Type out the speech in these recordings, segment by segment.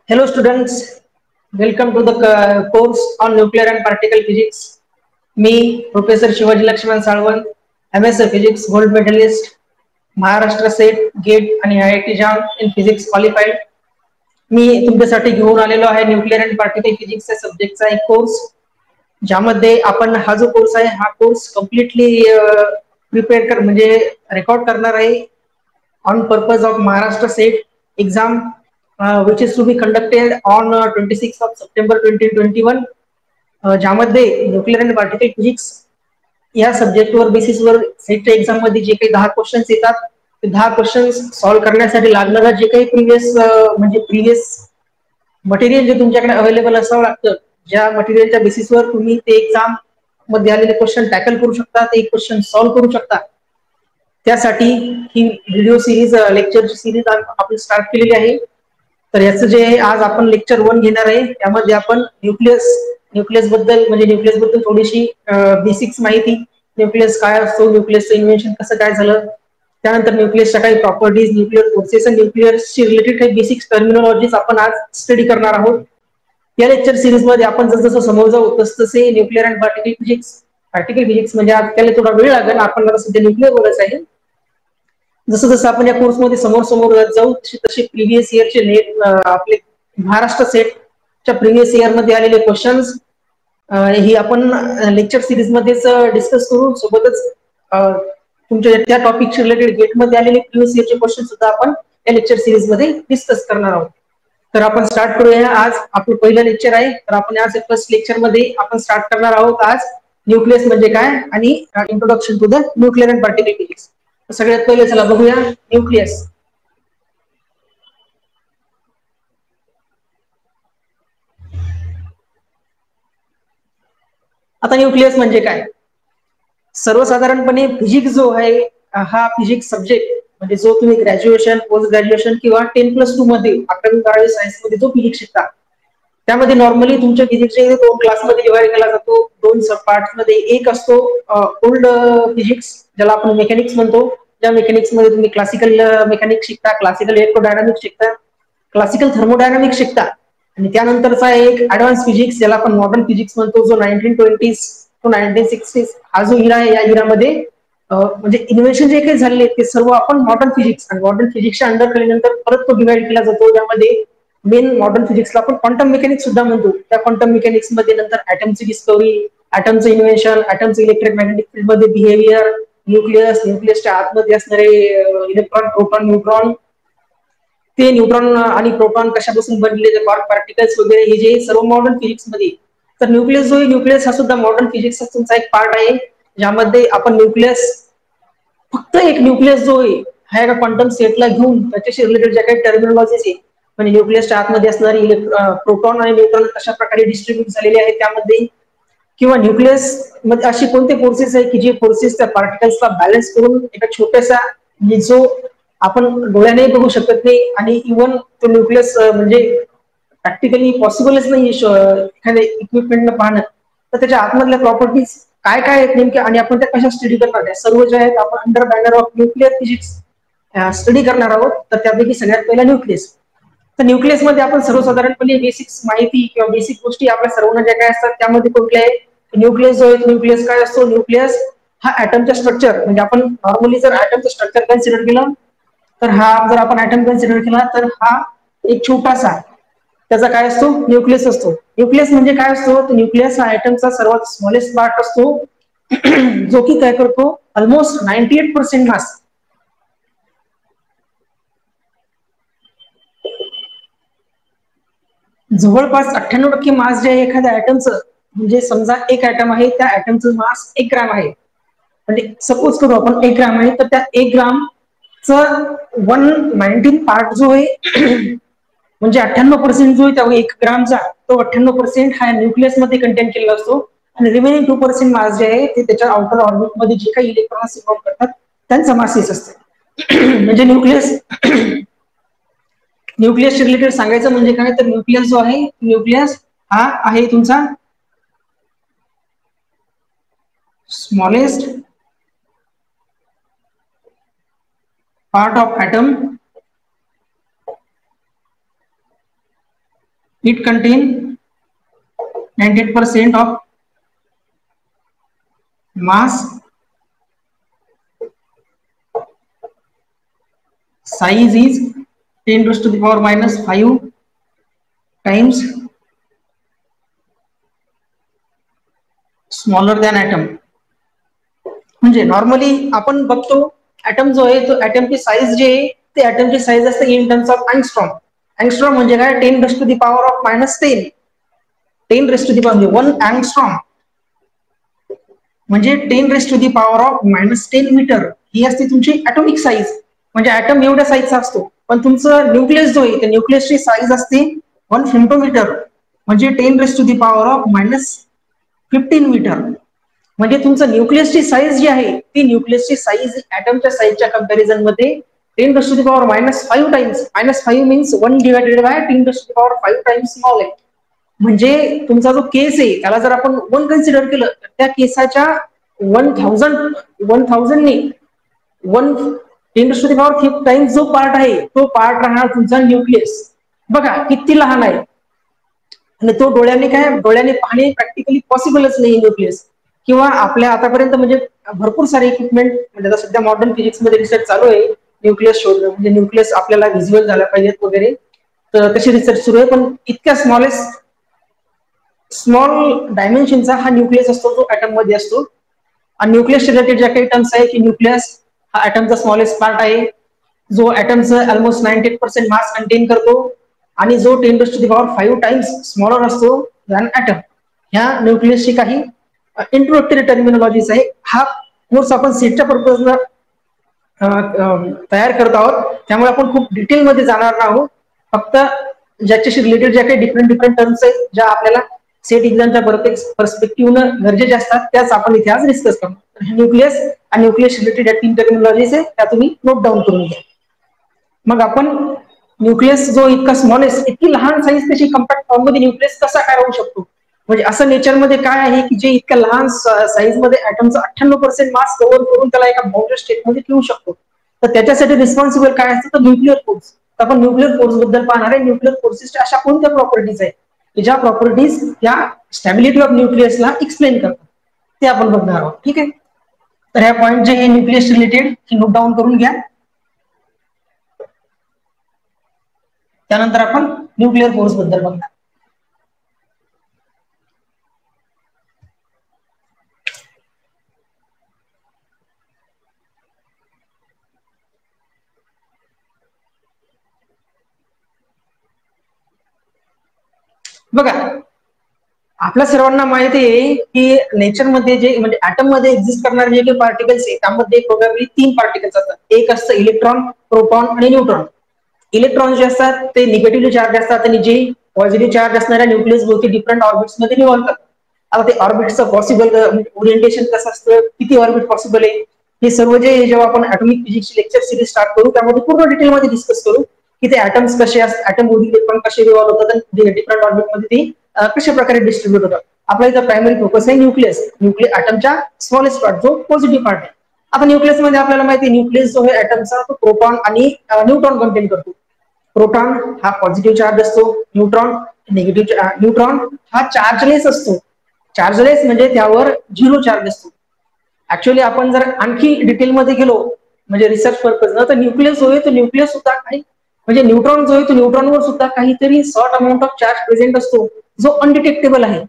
Hello students, welcome to the course on nuclear and particle physics. Me, Professor Shivaji Lakshman Salwan, MSc Physics Gold Medalist, Maharashtra SET GATE आणि IIT JAM in physics qualified. मी तुमच्यासाठी घेऊन आलेलो आहे nuclear and particle फिजिक्सच्या सब्जेक्टचा एक course, ज्यामध्ये आपण हा जो कोर्स आहे हा कोर्स कम्प्लिटली प्रिपेअर कर म्हणजे रेकॉर्ड करणार आहे on purpose of Maharashtra set exam which is to be conducted on 26th of September 2021. ज्यामध्ये न्यूक्लिअर अँड पार्टिकल फिजिक्स या सब्जेक्टवर बेसिसवर सेटच्या एक्झाम मध्ये जे काही 10 क्वेश्चन्स येतात ते 10 क्वेश्चन्स सॉल्व्ह करण्यासाठी लागणारा जे काही प्रिव्हियस मटेरियल जे तुमच्याकडे अवेलेबल असावं लागतं, ज्या मटेरियलच्या बेसिसवर तुम्ही ते एक्झाम मध्ये आलेले क्वेश्चन टॅकल करू शकता, ते क्वेश्चन सॉल्व्ह करू शकता. त्यासाठी ही व्हिडिओ सिरीज लेक्चरची सिरीज आपण स्टार्ट केलेली आहे. तर याचं जे आज आपण लेक्चर 1 घेणार आहे त्यामध्ये आपण न्यूक्लियस बद्दल थोडीशी बेसिक्स माहिती, न्यूक्लियस काय असतो, न्यूक्लियसचं इन्व्हेन्शन कसं काय झालं, त्यानंतर न्यूक्लियसच्या काही प्रॉपर्टीज, न्यूक्लियर फोर्सेस आणि न्यूक्लियसशी रिलेटेड काही बेसिक्स टर्मिनॉलॉजीज आपण आज स्टडी करणार आहोत. या लेक्चर सिरीज मध्ये आपण जसं समोर जाऊ तसे न्यूक्लियर अँड पार्टिकल फिजिक्स म्हणजे आपल्याला थोडा वेळ लागेल, आपण सध्या न्यूक्लियर बोलायचं आहे. जसं जसं आपण या कोर्समध्ये समोर जाऊ तसे प्रिव्हियस इयरचे आपले महाराष्ट्र सेटच्या प्रिव्हियस इयर मध्ये आलेले क्वेश्चन्स ही आपण लेक्चर सिरीज मध्येच डिस्कस करू. सोबतच तुमच्या त्या टॉपिकशी रिलेटेड गेटमध्ये आलेले प्रिव्हियस इयरचे क्वेश्चन सुद्धा आपण या लेक्चर सिरीज मध्ये डिस्कस करणार आहोत. तर आपण स्टार्ट करूया. आज आपलं पहिलं लेक्चर आहे. तर आपण आज फर्स्ट लेक्चर मध्ये आपण स्टार्ट करणार आहोत आज न्यूक्लियस म्हणजे काय आणि introduction to the nuclear and particle physics. सगळ्यात पहिले चला बघूया न्यूक्लियस. आता न्यूक्लियस म्हणजे काय? सर्वसाधारणपणे फिजिक्स जो आहे हा फिजिक्स सब्जेक्ट म्हणजे जो तुम्ही ग्रॅज्युएशन, पोस्ट ग्रॅज्युएशन किंवा 10+2 मध्ये 11वी-12वी सायन्स मध्ये जो फिजिक्स शिकता त्यामध्ये नॉर्मली तुमच्या फिजिक्सचे 2 क्लासमध्ये डिवाइड केला जातो. 2 सब पार्ट मध्ये एक असतो ओल्ड फिजिक्स ज्याला आपण मेकॅनिक्स म्हणतो. त्या मेकॅनिक्स मध्ये तुम्ही क्लासिकल मेकॅनिक्स शिकता, क्लासिकल इलेक्ट्रोडायनामिक्स शिकता, क्लासिकल थर्मोडायनामिक्स शिकता आणि त्यानंतरचा एक ऍडव्हान्स फिजिक्स ज्याला आपण मॉडर्न फिजिक्स म्हणतो, जो 1920s टू 1960s हा जो इरा आहे. या इरामध्ये म्हणजे इन्व्हेन्शन जे काही झाले ते सर्व आपण मॉडर्न फिजिक्स आणि मॉडर्न फिजिक्सच्या अंडर केल्यानंतर परत तो डिवाइड केला जातो. त्यामध्ये मेन मॉडर्न फिजिक्सला आपण क्वांटम मेकॅनिक्स सुद्धा म्हणतो. त्या क्वांटम मेकॅनिक्स मध्ये नंतर ऍटमची डिस्कवरी, ऍटमचं इन्व्हेन्शन, ऍटमचं इलेक्ट्रिक मॅग्नेटिक फील्ड मध्ये बिहेवियर, न्यूक्लियसच्या आतमध्ये असणारे इलेक्ट्रॉन, प्रोटॉन, न्यूट्रॉन, ते न्यूट्रॉन आणि प्रोटॉन कशापासून बनले, क्वार्क पार्टिकल्स वगैरे, हे जे सर्व मॉडर्न फिजिक्स मध्ये. तर न्यूक्लियस जो आहे, न्यूक्लियस हा सुद्धा मॉडर्न फिजिक्सचा तुमचा एक पार्ट आहे, ज्यामध्ये आपण फक्त एक न्यूक्लियस जो आहे हा एका क्वांटम सेटला घेऊन त्याच्याशी रिलेटेड ज्या काही टर्मिनॉलॉजीज आहे म्हणजे न्यूक्लियसच्या आतमध्ये असणारी प्रोटॉन आणि न्यूट्रॉन कशा प्रकारे डिस्ट्रीब्यूट झालेले आहेत त्यामध्ये, किंवा न्यूक्लियस मध्ये अशी कोणते फोर्सेस आहे की जे फोर्सेस त्या पार्टिकल्सला बॅलन्स करून एका छोट्यासा जो आपण डोळ्याने बघू शकत नाही आणि इव्हन तो न्यूक्लियस म्हणजे प्रॅक्टिकली पॉसिबलच नाही एखाद्या इक्विपमेंट पाहणं. तर त्याच्या आतमधल्या प्रॉपर्टीज काय काय आहेत नेमके आणि आपण त्या कशा स्टडी करणार, त्या सर्व जे आहेत आपण under banner of nuclear physics study करणार आहोत. तर त्यापैकी सगळ्यात पहिला न्यूक्लियस. तर न्यूक्लियस मध्ये आपण सर्वसाधारणपणे बेसिक्स माहिती किंवा बेसिक गोष्टी आपल्या सर्वांना ज्या काय असतात त्यामध्ये कुठल्या आहे, न्यूक्लियस जो आहे, न्यूक्लियस काय असतो, न्यूक्लियस हा ऍटमचा स्ट्रक्चर म्हणजे आपण नॉर्मली जर ऍटमचं स्ट्रक्चर कन्सिडर केलं तर हा जर आपण ऍटम कन्सिडर केला तर हा एक छोटासा त्याचा काय असतो, न्यूक्लियस असतो. न्यूक्लियस म्हणजे काय असतो, तर न्यूक्लियस हा ऍटमचा सर्वात स्मॉलेस्ट पार्ट असतो जो की काय करतो, ऑलमोस्ट 98% मास जवळपास 98% मास जे आहे एखाद्या ऍटमचं, म्हणजे समजा एक ऍटम आहे त्या ऍटमचं मास 1 ग्राम आहे, म्हणजे सपोज करू आपण 1 ग्राम आहे, तर त्या 1 ग्राम च 119 पार्ट जो आहे म्हणजे 98% जो आहे त्या 1 ग्रामचा तो 98% हा न्यूक्लियस मध्ये कंटेन केलेला असतो आणि रिमेनिंग 2% मास जे आहे ते त्याच्या आउटर ऑर्बिट मध्ये जे काही इलेक्ट्रॉन्स इन्व्हॉल्व करतात त्यांचा मास हेच असते. म्हणजे न्यूक्लियस रिलेटेड सांगायचं म्हणजे काय, तर न्यूक्लियस जो आहे, न्यूक्लियस हा आहे तुमचा smallest part of atom It contain 98% of mass, size is 10 raised to the power minus 5 times smaller than atom. म्हणजे नॉर्मली आपण बघतो ऍटम जो आहे तो ऍटमची साईज जी आहे ते ऍटमची साईज असते in terms of angstrom. Angstrom म्हणजे काय 10 raised to the power of minus 10 raised to the power म्हणजे 1 अँगस्ट्रॉम म्हणजे 10 raised to the power of minus 10 metre ही असते तुमची ऍटॉमिक साईज. म्हणजे ऍटम एवढ्या साईजचा असतो पण तुमचं न्यूक्लियस जो आहे त्या न्यूक्लियसची साईज असते 1 फेम्टोमीटर म्हणजे 10 raised to the power of minus 15 metre. म्हणजे तुमचं न्यूक्लियसची साईज जी आहे ती न्यूक्लियसची साईज ऍटमच्या साईजच्या कंपॅरिझन मध्ये 10 raised to the power minus 5 times -5 means 1 divided by 10 raised to the power 5 times small आहे. म्हणजे तुमचा जो केस आहे त्याला जर आपण 1 कन्सिडर केलं तर त्या केसाच्या 1000 ने 1 10 raised to the power 5 times जो पार्ट आहे तो पार्ट राहणार तुमचा न्यूक्लियस. बघा किती लहान आहे आणि तो डोळ्याने पाहणे प्रॅक्टिकली पॉसिबलच नाही न्यूक्लियस. किंवा आपल्या आतापर्यंत म्हणजे भरपूर सारे इक्विपमेंट म्हणजे आता सध्या मॉडर्न फिजिक्स मध्ये रिसर्च चालू आहे न्यूक्लियस शोधणं म्हणजे न्यूक्लियस आपल्याला व्हिज्युअल झाला पाहिजेत वगैरे तर तशी रिसर्च सुरू आहे. पण इतक्या स्मॉल डायमेन्शनचा हा न्यूक्लियस असतो जो ऍटम मध्ये असतो. आणि न्यूक्लियस रिलेटेड ज्या काही टर्म्स आहे की न्यूक्लियस हा ऍटमचा स्मॉलेस्ट पार्ट आहे जो ऍटमचं ऑलमोस्ट 98% मास कंटेन करतो आणि जो 10 raised to the power 5 times smaller असतो दॅन ऍटम. ह्या न्यूक्लियसची काही इंट्रोडक्टरी टर्मिनॉलॉजीज आहे. हा कोर्स आपण सेटच्या पर्पजला तयार करत आहोत त्यामुळे आपण खूप डिटेलमध्ये जाणार आहोत. फक्त ज्याच्याशी रिलेटेड ज्या काही डिफरंट टर्म्स आहेत ज्या आपल्याला सेट एक्झामच्या पर्स्पेक्टिव्हनं गरजेच्या असतात त्याच आपण इथे आज डिस्कस करू. न्यूक्लियस आणि न्यूक्लियस रिलेटेड या 3 टर्मिनॉलॉजीज आहेत त्या तुम्ही नोट डाऊन करून घ्या. मग आपण न्यूक्लियस जो इतका स्मॉलेस्ट इतकी लहान साईज त्याची कम्पॅक्ट फॉर्म मध्ये न्यूक्लियस कसा काय राहू शकतो म्हणजे असं नेचरमध्ये काय आहे की जे इतक्या लहान साईज मध्ये ऍटमचं 98% मास कव्हर करून त्याला एका बाउंडेड स्टेटमध्ये ठेवू शकतो. तर त्याच्यासाठी रिस्पॉन्सिबल काय असतं तर न्यूक्लिअर फोर्स. आपण न्यूक्लिअर फोर्स बद्दल पाहणार आहे. न्यूक्लिअर फोर्सेसच्या अशा कोणत्या प्रॉपर्टीज आहेत की ज्या प्रॉपर्टीज या स्टॅबिलिटी ऑफ न्यूक्लियसला एक्सप्लेन करतात ते आपण बघणार आहोत. ठीक आहे तर ह्या पॉईंट जे न्यूक्लियस रिलेटेड नोट डाऊन करून घ्या. त्यानंतर आपण न्यूक्लिअर फोर्स बद्दल बघणार. बघा आपल्या सर्वांना माहिती आहे की नेचरमध्ये जे म्हणजे ऍटम मध्ये एक्झिस्ट करणारे जे काही पार्टिकल्स आहेत त्यामध्ये प्रोबॅबली 3 पार्टिकल्स असतात. एक असतं इलेक्ट्रॉन, प्रोटॉन आणि न्यूट्रॉन. इलेक्ट्रॉन जे असतात ते निगेटिव्हली चार्ज असतात आणि जे पॉझिटिव्ह चार्ज असणाऱ्या न्यूक्लियस भोवती डिफरंट ऑर्बिट्स मध्ये रिव्हॉल्व करतात. आता ते ऑर्बिटचं पॉसिबल ओरिएंटेशन कसं असतं किती ऑर्बिट पॉसिबल आहे हे सर्व जे जेव्हा आपण ऍटॉमिक फिजिक्सची लेक्चर सिरीज स्टार्ट करू त्यामध्ये पूर्ण डिटेलमध्ये डिस्कस करू की ते ऍटम्स कसे असतात ऍटम भोवती इलेक्ट्रॉन कसे रिव्हॉल्व होतात आणि डिफरंट ऑर्बिट मध्ये ते कशा प्रकारे डिस्ट्रीब्यूट होतात. आपला इथं प्रायमरी फोकस आहे न्यूक्लियस ऍटमच्या स्मॉलेस्ट पार्ट जो पॉझिटिव्ह पार्ट आहे. आता न्यूक्लियस मध्ये आपल्याला माहिती आहे न्यूक्लियस जो आहे ऍटमचा तो प्रोटॉन आणि न्यूट्रॉन कंटेन करतो. प्रोटॉन हा पॉझिटिव्ह चार्ज असतो, न्यूट्रॉन हा चार्जलेस असतो. चार्जलेस म्हणजे त्यावर 0 चार्ज असतो. ऍक्च्युअली आपण जर आणखी डिटेलमध्ये गेलो म्हणजे रिसर्च पर्पज तर न्यूक्लियस जो आहे तो न्यूक्लियस सुद्धा काही म्हणजे न्यूट्रॉन जो आहे तो न्यूट्रॉनवर सुद्धा काहीतरी short amount of charge present असतो जो अनडिटेक्टेबल आहे.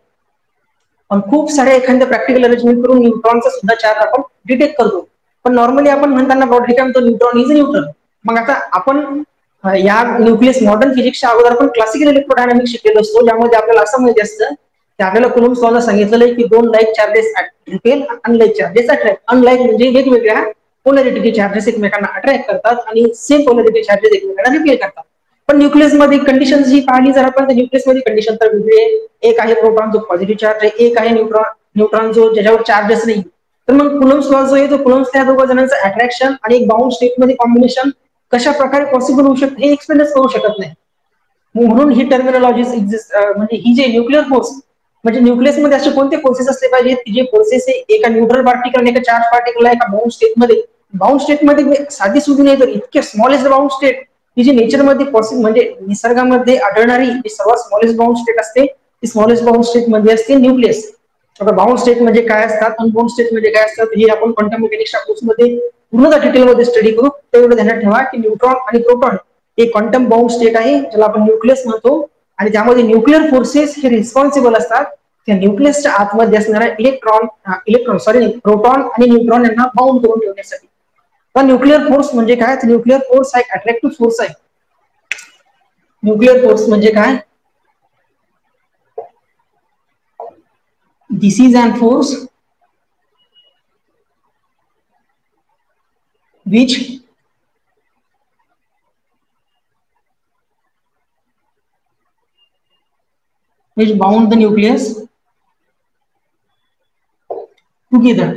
पण खूप साऱ्या एखाद्या प्रॅक्टिकल अरेंजमेंट करून न्यूट्रॉनचा सुद्धा चार्ज आपण डिटेक्ट करतो. पण नॉर्मली आपण म्हणताना ब्रॉडली काय म्हणतो न्यूट्रॉन इज न्यूट्रॉन. मग आता आपण या न्यूक्लियस मॉडर्न फिजिक्सच्या अगोदर आपण क्लासिकल इलेक्ट्रोडायनामिक्स शिकलेलो असतो ज्यामध्ये आपल्याला असं माहिती असतं की आपल्याला कुलम्ब्स लॉला सांगितलेलं आहे की 2 like charges repel unlike charges attract. Unlike म्हणजे वेगवेगळ्या पोलॅरिटीचे चार्जेस एकमेकांना अट्रॅक्ट करतात आणि सेम पोलॅरिटी चार्जेस एकमेकांना रिपेल करतात. पण न्यूक्लियस मध्ये कंडिशन जी पाहिली जर आपण न्यूक्लियस मध्ये कंडिशन तर वेगळी आहे. एक आहे प्रोटॉन जो पॉझिटिव्ह चार्ज आहे, एक आहे न्यूट्रॉन जो ज्याच्यावर चार्जेस नाही. तर मग कुलम्ब्स लॉ जो आहे तो कुलम्ब्स त्या दोघा जणांचं अट्रॅक्शन आणि एक बाउंड स्टेट मध्ये कॉम्बिनेशन कशा प्रकारे पॉसिबल होऊ शकते हे एक्सप्लेनच करू शकत नाही. म्हणून ही टर्मिनॉलॉजीज एक्झिस्ट म्हणजे ही जे न्यूक्लिअर फोर्स म्हणजे न्यूक्लियस मध्ये असे कोणते फोर्सेस असले पाहिजेत की जे फोर्सेस एका न्यूट्रल पार्टिकल आणि एका चार्ज पार्टिकलला एका बाउंड स्टेटमध्ये साधी सुधी नाही तर इतके स्मॉलेस्ट बाउंड स्टेट ही जी नेचरमध्ये पॉसिबल म्हणजे निसर्गामध्ये आढळणारी जी सर्वात स्मॉलेस्ट बाउंड स्टेट असते ती स्मॉलेस्ट बाउंड स्टेट मध्ये असते न्यूक्लियस. आता बाउंड स्टेट म्हणजे काय असतात आणि बाउंड स्टेट म्हणजे काय असतात हे आपण क्वांटम मेकॅनिक्सच्या कोर्समध्ये पूर्ण डिटेलमध्ये स्टडी करू. तेवढं ध्यानात ठेवा की न्यूट्रॉन आणि प्रोटॉन हे क्वांटम बाउंड स्टेट आहे ज्याला आपण न्यूक्लियस म्हणतो आणि त्यामध्ये न्यूक्लिअर फोर्सेस हे रिस्पॉन्सिबल असतात त्या न्यूक्लियसच्या आतमध्ये असणाऱ्या प्रोटॉन आणि न्यूट्रॉन यांना बाउंड करून ठेवण्यासाठी. तर न्यूक्लिअर फोर्स म्हणजे काय तर न्यूक्लिअर फोर्स हा एक अट्रॅक्टिव्ह फोर्स आहे. न्यूक्लिअर फोर्स म्हणजे काय this is an force which bound the nucleus together.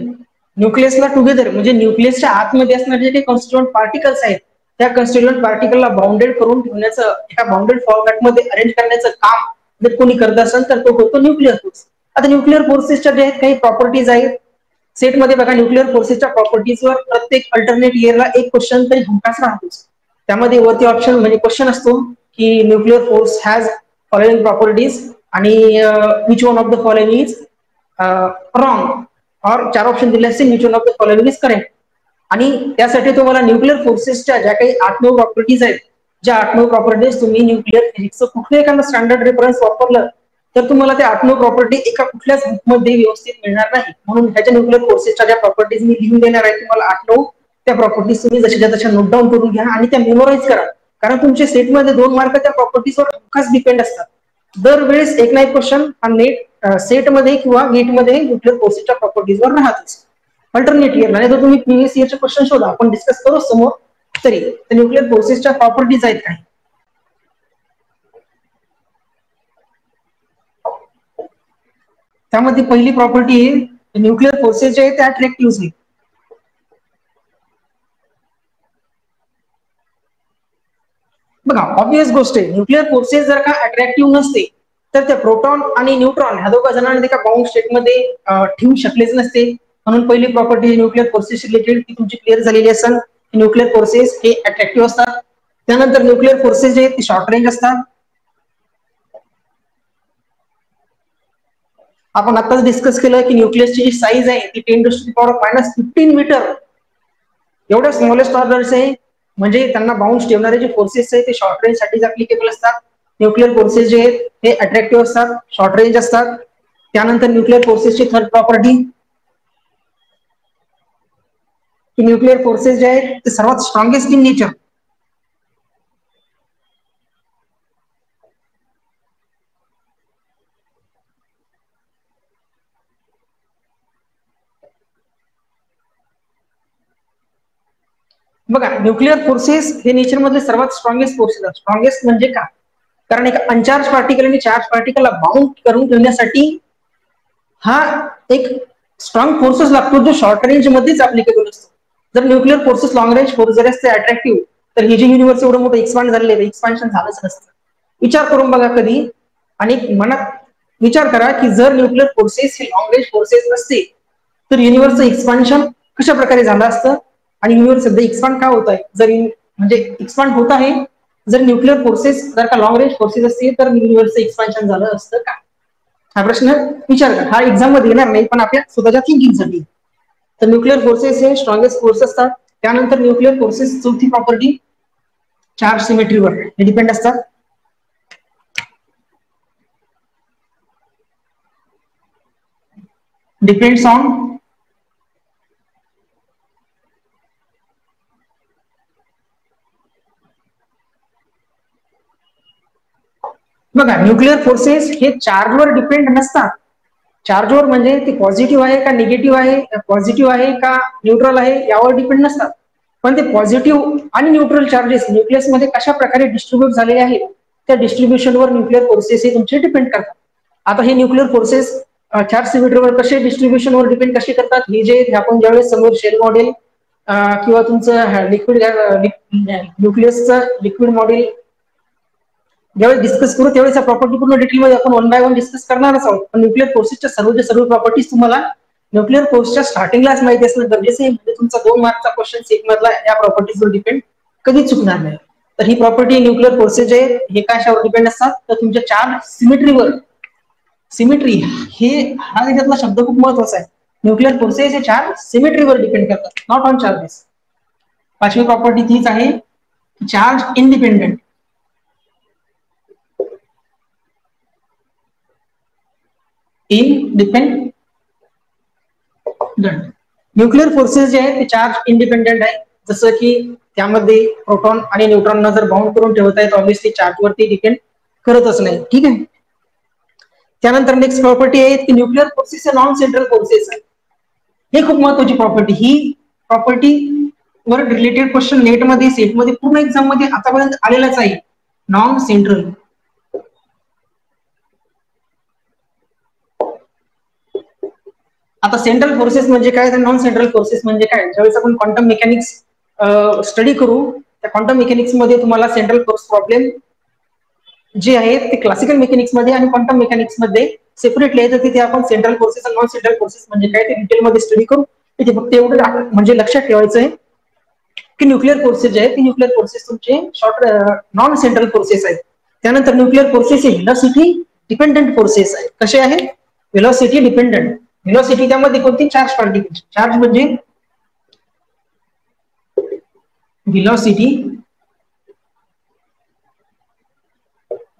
न्यूक्लियसला टुगेदर म्हणजे न्यूक्लियसच्या आतमध्ये असणारे जे काही कॉन्स्टिट्युएंट पार्टिकल्स आहेत त्या कॉन्स्टिट्युएंट पार्टिकलला बाउंडेड करून ठेवण्याचं एका बाउंडेड फॉर्मॅटमध्ये अरेंज करण्याचं काम जर कोणी करत असेल तर तो होतो न्यूक्लिअर फोर्स. आता न्यूक्लिअर फोर्सेसच्या जे आहेत काही प्रॉपर्टीज आहेत सेटमध्ये बघा. न्यूक्लिअर फोर्सेसच्या प्रॉपर्टीजवर प्रत्येक अल्टरनेट इयरला एक क्वेश्चन तरी हमखास राहतोच. त्यामध्ये वरती ऑप्शन म्हणजे क्वेश्चन असतो की nuclear force has following properties आणि which one of the following is wrong और 4 ऑप्शन दिले असतील which one of the following is correct. आणि त्यासाठी तुम्हाला न्यूक्लिअर फोर्सेसच्या ज्या काही 8-9 प्रॉपर्टीज आहेत ज्या 8-9 प्रॉपर्टीज तुम्ही न्यूक्लिअर फिजिक्सचं कुठलं एखादं स्टँडर्ड रेफरन्स वापरलं तर तुम्हाला त्या 8-9 प्रॉपर्टी एका कुठल्याच बुकमध्ये व्यवस्थित मिळणार नाही. म्हणून ह्याच्या न्यूक्लिअर फोर्सेसच्या ज्या प्रॉपर्टीज मी लिहून देणार आहे तुम्हाला 8-9 त्या प्रॉपर्टीज तुम्ही जशाच्या तशा नोट डाऊन करून घ्या आणि त्या मेमोराइज करा. कारण तुमच्या सेटमध्ये 2 मार्क त्या प्रॉपर्टीजवर खास डिपेंड असतात. दरवेळेस एक ना एक क्वेश्चन हा नेट सेटमध्ये किंवा गेटमध्ये न्यूक्लिअर फोर्सेसच्या प्रॉपर्टीजवर राहतच. अल्टरनेट इयर नाही तर तुम्ही प्रिव्हियस इयरचे क्वेश्चन शोधा आपण डिस्कस करू समोर. तरी न्यूक्लिअर फोर्सेसच्या प्रॉपर्टीज आहेत काय त्यामध्ये पहिली प्रॉपर्टी आहे न्यूक्लिअर फोर्सेस जे आहेत ते अट्रॅक्टिव्ह आहेत. बघा ऑब्वियस गोष्ट आहे न्यूक्लिअर फोर्सेस जर का अट्रॅक्टिव्ह नसते तर त्या प्रोटॉन आणि न्यूट्रॉन ह्या दोघा जणांना एका बाउंड स्टेटमध्ये ठेवू शकलेच नसते. म्हणून पहिली प्रॉपर्टी न्यूक्लिअर फोर्सेस रिलेटेड ती तुमची क्लिअर झालेली असेल. न्यूक्लिअर फोर्सेस हे अट्रॅक्टिव्ह असतात. त्यानंतर न्यूक्लिअर फोर्सेस जे आहेत ते शॉर्ट रेंज असतात. आपण आताच डिस्कस केलं की न्यूक्लियसची जी साईज आहे ती 10⁻⁻15 मीटर एवढ्या स्मॉलेस्ट ऑर्डर्स आहे. म्हणजे त्यांना बाउंड ठेवणारे जे फोर्सेस आहेत ते शॉर्ट रेंज साठी ऍप्लिकेबल असतात. न्यूक्लिअर फोर्सेस जे आहेत हे अट्रॅक्टिव्ह असतात शॉर्ट रेंज असतात. त्यानंतर न्यूक्लिअर फोर्सेसची थर्ड प्रॉपर्टी की न्यूक्लिअर फोर्सेस जे आहेत ते सर्वात स्ट्रॉंगेस्ट इन नेचर. बघा न्यूक्लिअर फोर्सेस हे नेचर मधले सर्वात स्ट्रॉंगेस्ट फोर्सेस आहेत. स्ट्रॉंगेस्ट म्हणजे का कारण एक अनचार्ज पार्टिकल आणि चार्ज पार्टिकलला बाउंड करून ठेवण्यासाठी हा एक स्ट्रॉंग फोर्सेस लागतो जो शॉर्ट रेंज मध्येच ऍप्लिकेबल असतो. जर nuclear forces long range force जर असते अट्रॅक्टिव्ह तर हे जे युनिव्हर्स एवढं मोठं एक्सपांड झालेलं आहे एक्सपान्शन झालंच नसतं. विचार करून बघा कधी आणि मनात विचार करा की जर न्यूक्लिअर फोर्सेस हे लॉंग रेंज फोर्सेस नसते तर युनिव्हर्सचं एक्सपान्शन कशा प्रकारे झालं असतं आणि युनिव्हर्स सध्या एक्सपांड का होत आहे जर म्हणजे एक्सपांड होत आहे जर न्यूक्लिअर फोर्सेस जर का लॉंग रेंज फोर्सेस असतील तर युनिव्हर्सचं एक्सपान्शन झालं असतं का. हा प्रश्न विचार करा. हा एक्झाम मध्ये येणार नाही पण आपल्या स्वतःच्या थिंकिंगसाठी. तर न्यूक्लिअर फोर्सेस हे स्ट्रॉंगेस्ट फोर्स असतात. त्यानंतर न्यूक्लिअर फोर्सेस चौथी प्रॉपर्टी चार्ज सिमेट्रीवर हे डिपेंड असतात. डिपेंड्स ऑन बघा न्यूक्लिअर फोर्सेस हे चार्जवर डिपेंड नसतात. चार्जवर म्हणजे ते पॉझिटिव्ह आहे का निगेटिव्ह आहे पॉझिटिव्ह आहे का न्यूट्रल आहे यावर डिपेंड नसतात. पण ते पॉझिटिव्ह आणि न्यूट्रल चार्जेस न्यूक्लियसमध्ये कशा प्रकारे डिस्ट्रीब्युट झालेले आहेत त्या डिस्ट्रीब्युशनवर न्यूक्लिअर फोर्सेस हे तुमचे डिपेंड करतात. आता हे न्यूक्लिअर फोर्सेस चार्ज सिमेट्रीवर कसे डिस्ट्रीब्युशनवर डिपेंड कसे करतात हे जे आपण ज्यावेळेस समोर शेल मॉडेल किंवा तुमचं लिक्विड न्यूक्लियसचं लिक्विड मॉडेल ज्यावेळेस डिस्कस करू त्यावेळेस प्रॉपर्टी पूर्ण डिटेलमध्ये आपण 1 बाय 1 डिस्कस करणारच आहोत. पण न्यूक्लिअर फोर्सेसच्या सर्व प्रॉपर्टीज तुम्हाला न्यूक्लिअर फोर्सच्या स्टार्टिंगलाच माहिती असणं गरजेचं आहे. म्हणजे तुमचा 2 मार्कचा क्वेश्चन सेट मधला या प्रॉपर्टीजवर डिपेंड कधीच चुकणार नाही. तर ही प्रॉपर्टी न्यूक्लिअर फोर्सेस आहे हे कशावर डिपेंड असतात तर तुमच्या चार्ज सिमेट्रीवर. सिमेट्री हा त्याच्यातला शब्द खूप महत्वाचा आहे. न्यूक्लिअर फोर्सेस हे चार्ज सिमेट्रीवर डिपेंड करतात, नॉट ऑन चार्जेस. पाचवी प्रॉपर्टी तीच आहे charge independent. Independent. Nuclear forces जे आहेत ते चार्ज इंडिपेंडेंट आहे. जसं की त्यामध्ये प्रोटॉन आणि न्यूट्रॉनना जर बाउंड करून ठेवता येत ऑब्व्हियसली चार्जवरती डिपेंड करतच नाही. ठीक आहे. त्यानंतर नेक्स्ट प्रॉपर्टी आहे की न्यूक्लिअर फोर्सेस हे नॉन सेंट्रल फोर्सेस आहे. हे खूप महत्वाची प्रॉपर्टी. ही प्रॉपर्टी वर रिलेटेड क्वेश्चन नेटमध्ये सेटमध्ये पूर्ण एक्झाम मध्ये आतापर्यंत आलेलाच आहे. Non central. आता सेंट्रल फोर्सेस म्हणजे काय, नॉन सेंट्रल फोर्सेस म्हणजे काय. ज्यावेळेस आपण क्वांटम मेकॅनिक्स स्टडी करू त्या क्वांटम मेकॅनिक्स मध्ये तुम्हाला सेंट्रल फोर्स प्रॉब्लेम जे आहेत ते क्लासिकल मेकॅनिक्स मध्ये आणि क्वांटम मेकॅनिक्स मध्ये सेपरेटली आहे. तर तिथे आपण सेंट्रल फोर्सेस आणि नॉन सेंट्रल फोर्सेस म्हणजे काय ते डिटेलमध्ये स्टडी करू. तिथे फक्त एवढं म्हणजे लक्षात ठेवायचं आहे की न्यूक्लिअर फोर्सेस जे आहेत ती न्यूक्लिअर फोर्सेस तुमचे नॉन सेंट्रल फोर्सेस आहेत. त्यानंतर न्यूक्लिअर फोर्सेस हे व्हेलॉसिटी डिपेंडंट फोर्सेस आहेत. कसे आहेत? Velocity dependent. व्हेलॉसिटी त्यामध्ये कोणती चार्ज पार्टिकल. चार्ज म्हणजे व्हेलॉसिटी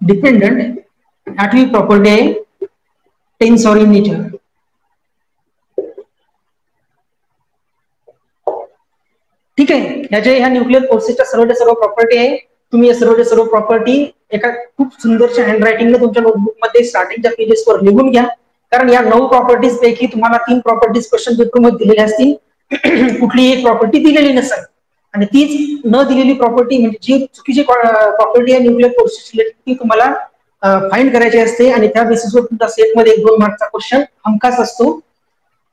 डिपेंडंट. आठवी प्रॉपर्टी आहे टेन्सर इन नेचर. ठीक आहे. ह्या न्यूक्लिअर फोर्सेसच्या सर्व प्रॉपर्टी आहे. तुम्ही या सर्व प्रॉपर्टी एका खूप सुंदरच्या हँड रायटिंगने तुमच्या नोटबुक मध्ये स्टार्टिंगच्या पेजेसवर लिहून घ्या. कारण या 9 प्रॉपर्टीज पैकी तुम्हाला 3 प्रॉपर्टीज क्वेश्चन पेपर मध्ये दिलेल्या असतील. कुठलीही एक प्रॉपर्टी दिलेली नसेल आणि तीच न दिलेली प्रॉपर्टी म्हणजे जी चुकीची प्रॉपर्टी आहे न्यूक्लिअर फोर्सेस ती तुम्हाला फाइंड करायची असते आणि त्या बेसिसवर तुमच्या सेटमध्ये 1-2 मार्कचा क्वेश्चन हमखास असतो.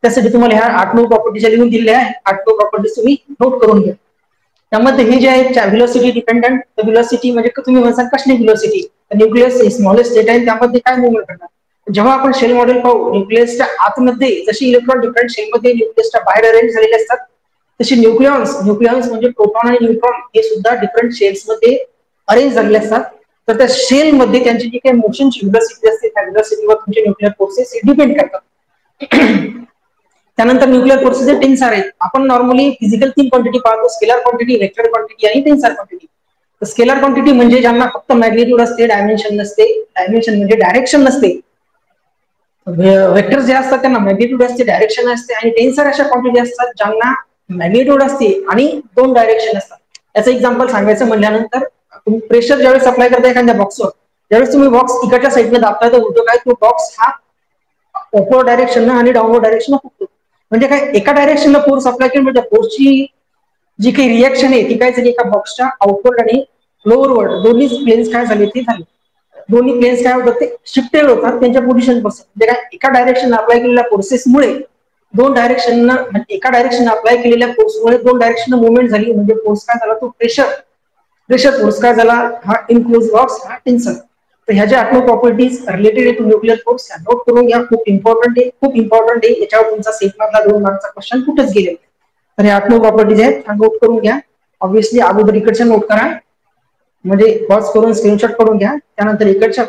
त्यासाठी तुम्हाला ह्या 8-9 प्रॉपर्टीच्या लिहून दिलेल्या आहे. 8-9 प्रॉपर्टीज तुम्ही नोट करून घ्या. त्यामध्ये हे जे आहे व्हेलॉसिटी डिपेंडंट. व्हेलॉसिटी म्हणजे तुम्ही म्हणता कसली व्हेलॉसिटी. न्यूक्लियस स्मॉलेस्ट स्टेट आहे त्यामध्ये काय मूवमेंट करणार. जेव्हा आपण शेल मॉडेल पाहू न्यूक्लियसच्या आतमध्ये जशी इलेक्ट्रॉन डिफरंट शेलमध्ये न्यूक्लियसच्या बाहेर अरेंज झालेले असतात तसे न्यूक्लियॉन्स म्हणजे प्रोटॉन आणि न्यूट्रॉन हे सुद्धा डिफरंट शेल्समध्ये अरेंज झालेले असतात. तर त्या शेलमध्ये त्यांची जी काही मोशनची व्हेलॉसिटी असते त्या व्हेलॉसिटीवर तुमचे न्यूक्लिअर फोर्सेस डिपेंड करतात. त्यानंतर न्यूक्लिअर फोर्सेस हे टेन्सर आहेत. आपण नॉर्मली फिजिकल 3 क्वांटिटी पाहतो. स्केलर क्वांटिटी, वेक्टर क्वांटिटी आणि टेन्सर क्वांटिटी. स्केलर क्वांटिटी म्हणजे ज्यांना फक्त मॅग्निट्यूड असते, डायमेन्शन नसते. डायमेन्शन म्हणजे डायरेक्शन नसते. वेक्टर जे असतात त्यांना मॅग्निट्यूड असते, डायरेक्शन असते. आणि टेन्सर अशा क्वांटिटी असतात ज्यांना मॅग्निट्यूड असते आणि 2 डायरेक्शन असतात. याचं एक्झाम्पल सांगायचं म्हणल्यानंतर तुम्ही प्रेशर ज्यावेळेस अप्लाय करता एखाद्या बॉक्सवर ज्यावेळेस तुम्ही बॉक्स इकडच्या साईडने दाबता तर होतो काय तो बॉक्स हा अपवर्ड डायरेक्शन आणि डाऊनवर्ड डायरेक्शन फुटतो. म्हणजे काय एका डायरेक्शनला फोर्स अप्लाय केला म्हणजे फोर्सची जी काही रिएक्शन आहे ती काय झाली एका बॉक्सच्या आउटवर्ड आणि लोअरवर्ड दोन्ही प्लेन्स काय झाले ते झाले. दोन्ही प्लेन्स काय होतात ते शिफ्टेड होतात त्यांच्या पोझिशन पासून. म्हणजे काय एका डायरेक्शन अप्लाय केलेल्या फोर्सेसमुळे 2 डायरेक्शन एका डायरेक्शन अप्लाय केलेल्या फोर्समुळे 2 डायरेक्शन मुवमेंट झाली म्हणजे फोर्स काय झाला तो प्रेशर फोर्स काय झाला हा इनक्लोज बॉक्स हा टेन्सर. तर ह्या ज्या 8 properties related to nuclear force note करून घ्या. खूप इम्पॉर्टंट आहे. याच्यावर तुमचा सेट मधला 2 मार्कचा क्वेश्चन कुठेच गेले. तर हे 8 प्रॉपर्टीज आहेत नोट करून घ्या. ऑब्व्हियसली अगोदर इकडच्या नोट करा म्हणजे पॉज करून स्क्रीनशॉट करून घ्या. त्यानंतर इकडच्या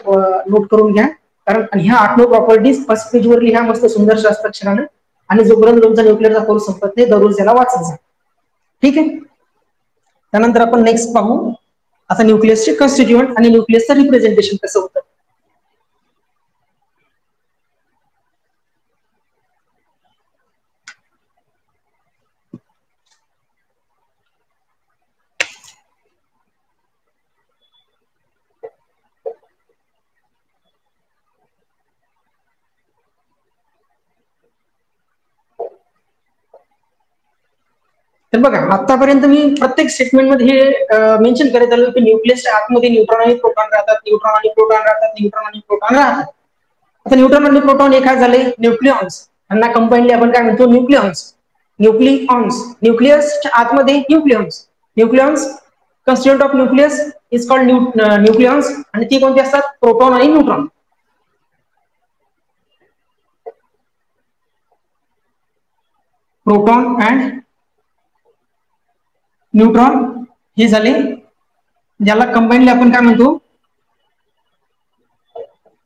नोट करून घ्या. कारण ह्या 8 प्रॉपर्टीज फर्स्ट पेजवर लिहा मस्त सुंदर अक्षराने आणि जोपर्यंत तुमचा न्यूक्लिअरचा कोर्स संपत नाही दररोज याला वाचायचा. ठीक आहे. त्यानंतर आपण नेक्स्ट पाहू आता न्यूक्लियसचे कॉन्स्टिट्यूएंट आणि न्यूक्लियसचं रिप्रेझेंटेशन कसं होतं. तर बघा आतापर्यंत मी प्रत्येक स्टेटमेंट मध्ये हे मेन्शन करत आलो की न्यूक्लियसच्या आतमध्ये न्यूट्रॉन आणि प्रोटॉन राहतात. आता न्यूट्रॉन आणि प्रोटॉन हे काय झाले न्यूक्लियॉन्स. यांना कंबाईनली आपण काय म्हणतो न्यूक्लियॉन्स. न्यूक्लियसच्या आतमध्ये nucleons constituent of nucleus is called nucleons आणि ती कोणती असतात प्रोटॉन आणि न्यूट्रॉन. प्रोटॉन अँड न्यूट्रॉन हे झाले ज्याला कंबाईनली आपण काय म्हणतो,